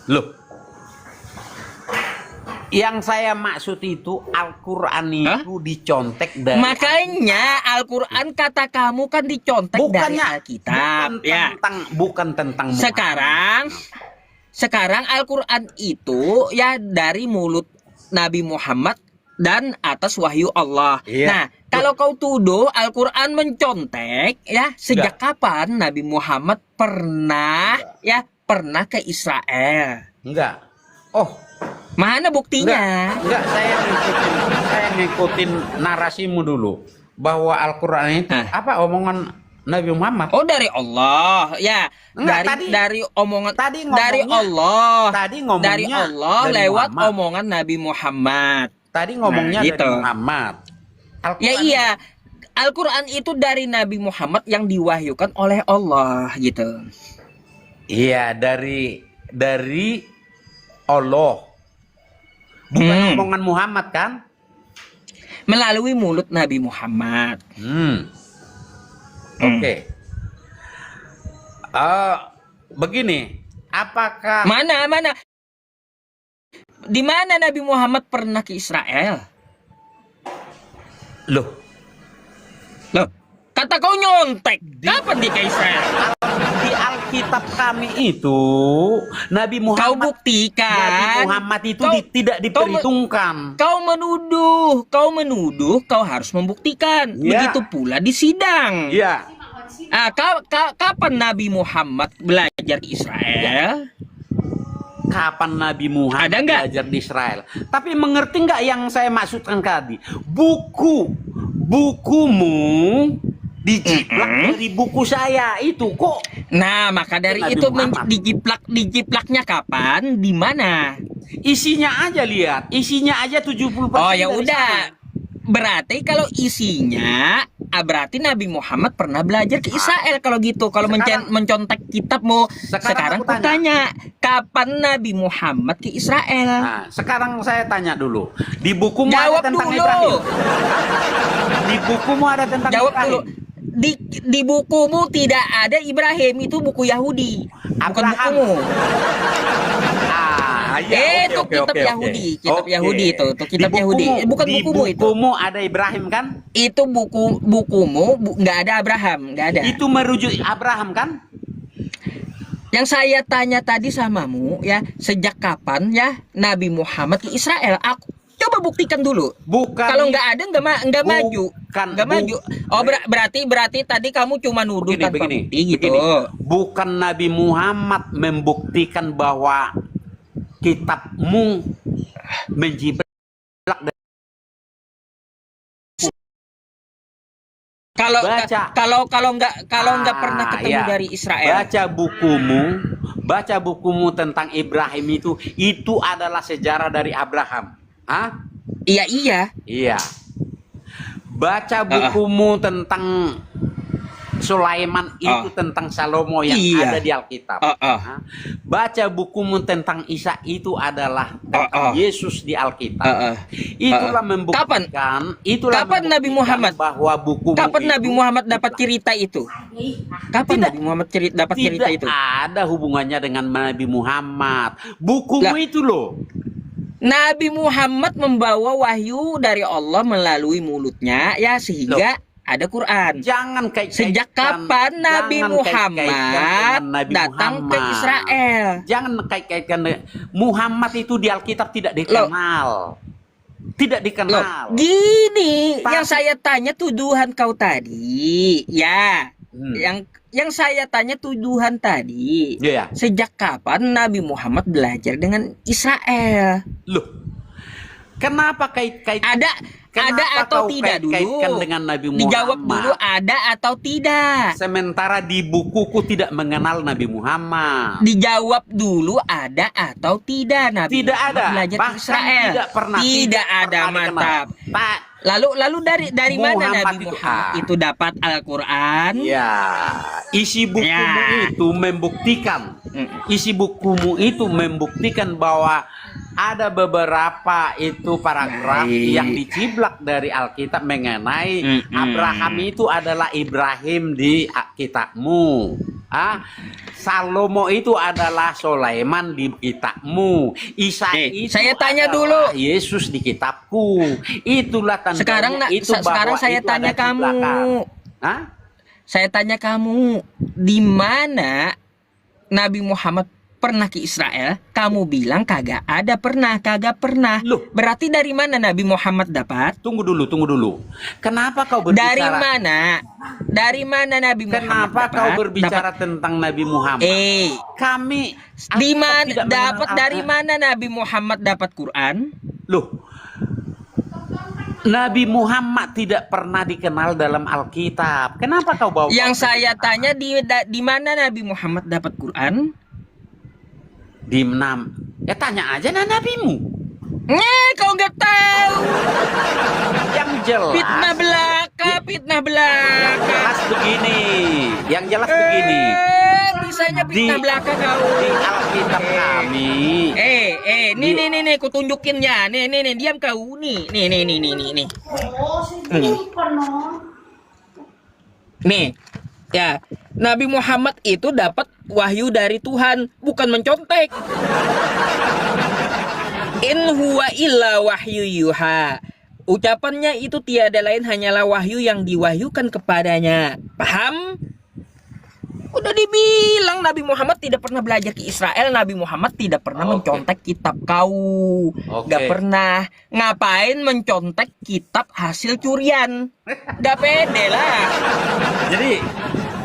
Loh, yang saya maksud itu Al-Quran itu dicontek dari. Makanya Al-Quran kata kamu kan dicontek dari Alkitab. Bukan tentang Muhammad. Sekarang Al-Quran itu ya dari mulut Nabi Muhammad dan atas wahyu Allah. Iya. Nah, kalau kau tuduh Al-Quran mencontek, ya sejak kapan Nabi Muhammad pernah ke Israel? Enggak. Oh, mana buktinya? enggak, saya ngikutin narasimu dulu bahwa Al-Quran itu apa omongan Nabi Muhammad. Oh, dari Allah. Ya, Enggak, dari omongan tadi ngomongnya- dari Allah. tadi ngomongnya dari Allah dari lewat Muhammad. omongan Nabi Muhammad. Tadi ngomongnya gitu. dari Muhammad. Ya iya. Al-Quran itu dari Nabi Muhammad yang diwahyukan oleh Allah gitu. Iya, dari Allah. Bukan Hmm. omongan Muhammad kan? Melalui mulut Nabi Muhammad. Oke. Begini, apakah Mana? Di mana Nabi Muhammad pernah ke Israel? loh, Loh, kata kau nyontek. Kapan dia ke Israel? di Alkitab kami itu Nabi Kau Muhammad Nabi buktikan. Muhammad itu Kau- tidak diperhitungkan. Kau menuduh, kau harus membuktikan. Ya. Begitu pula di sidang. Iya. Kapan Nabi Muhammad belajar di Israel? Kapan Nabi Muhammad Ada nggak? belajar di Israel? Tapi mengerti nggak yang saya maksudkan tadi? Bukumu dijiplak dari buku saya itu kok. Nah, maka dari Nabi itu Muhammad. dijiplaknya kapan? Di mana? Isinya aja lihat, isinya aja 70%. Oh ya dari udah. sana. Berarti kalau isinya, berarti Nabi Muhammad pernah belajar ke Israel kalau gitu. Kalau Sekarang- mencontek kitabmu. Sekarang Sekarang aku aku tanya, kapan Nabi Muhammad ke Israel? Nah, sekarang saya tanya dulu. Di bukumu Jawab ada tentang dulu. Ibrahim? Di bukumu ada tentang Jawab Ibrahim? dulu. Di bukumu tidak ada Ibrahim, itu buku Yahudi. Bukan Abraham. bukumu. Iya, Itu kitab Yahudi, kitab Yahudi itu kitab Di Yahudi. Bukan di bukumu itu. bukumu ada Ibrahim kan? Itu bukumu nggak ada Abraham, nggak ada. Itu merujuk Abraham kan? Yang saya tanya tadi samamu ya, sejak kapan ya Nabi Muhammad ke Israel? Aku coba buktikan dulu. Bukan. Kalau nggak ada nggak maju, Bukan, nggak maju. Oh berarti tadi kamu cuma nuduh tanpa bukti gitu. Bukan Nabi Muhammad membuktikan bahwa kitabmu menjiplak dari Baca. Kalau nggak pernah ketemu iya. dari Israel. Baca bukumu tentang Ibrahim itu adalah sejarah dari Abraham. Hah? Iya. Iya. Baca bukumu tentang Sulaiman itu tentang Salomo yang Iya. ada di Alkitab. Hah? Baca bukumu tentang Isa itu adalah tentang Yesus di Alkitab. Itulah membuktikan. Itulah Kapan Nabi membuktikan Muhammad? bahwa bukumu Kapan itu Nabi Muhammad dapat cerita itu? Kapan Tidak. Nabi Muhammad dapat cerita tidak itu? ada hubungannya dengan Nabi Muhammad. Bukumu Lah. itu loh. Nabi Muhammad membawa wahyu dari Allah melalui mulutnya ya sehingga ada Quran. Jangan kaitkan. Sejak kapan Nabi Muhammad datang ke Israel? Jangan kait-kaitkan. Muhammad itu di Alkitab tidak dikenal. Tidak Loh, dikenal. gini, Tapi- yang saya tanya tuduhan kau tadi, ya, yang saya tanya tuduhan tadi, Iya. sejak kapan Nabi Muhammad belajar dengan Israel? Loh. Kenapa kait-kait? Ada Kenapa atau kau tidak kait-kaitkan dulu? dengan Nabi Muhammad? Dijawab dulu ada atau tidak? Sementara di bukuku tidak mengenal Nabi Muhammad. Dijawab dulu ada atau tidak Nabi Tidak Muhammad ada. belajar ke Bahkan Israel? tidak pernah. Tidak ada, pernah mantap. dikenal. Tak. Lalu dari mana Muhammad Nabi itu- Muhammad itu dapat Al-Qur'an? Ya, isi bukumu Ya. itu membuktikan. Isi bukumu itu membuktikan bahwa ada beberapa itu paragraf Baik. yang diciblak dari Alkitab mengenai Abraham itu adalah Ibrahim di kitabmu. Salomo itu adalah Sulaiman di kitabmu. Isa itu saya tanya adalah dulu. Yesus di kitabku. Itulah tandanya Sekarang bahwa saya itu tanya ada kamu. ciblakan. Hah? Saya tanya kamu, di mana Nabi Muhammad pernah ke Israel? Kamu bilang kagak pernah. Loh. Berarti dari mana Nabi Muhammad dapat? Tunggu dulu. Kenapa kau berbicara? Dari mana Nabi Muhammad Kenapa dapat? kau berbicara tentang Nabi Muhammad? Kami Di mana tidak dapat mengenal dari mana Nabi Muhammad dapat Quran? Loh. Nabi Muhammad tidak pernah dikenal dalam Alkitab. Kenapa kau bawa? Yang saya tanya di mana Nabi Muhammad dapat Quran? Di enam. Ya tanya aja nabimu. Kau nggak tahu. Yang jelas. Fitnah belaka. Yang jelas begini. bisanya Di- fitnah belaka kau. Di Alkitab kami. Nih, ku tunjukin ya. Nih, diam kau. Nih. Nih, ya, Nabi Muhammad itu dapat wahyu dari Tuhan, bukan mencontek. In huwa illa wahyu yuha. Ucapannya itu tiada lain hanyalah wahyu yang diwahyukan kepadanya. Paham? Udah dibilang Nabi Muhammad tidak pernah belajar ke Israel. Nabi Muhammad tidak pernah Oke. mencontek kitab kau. Oke. Gak pernah. Ngapain mencontek kitab hasil curian? Gak pede lah. Jadi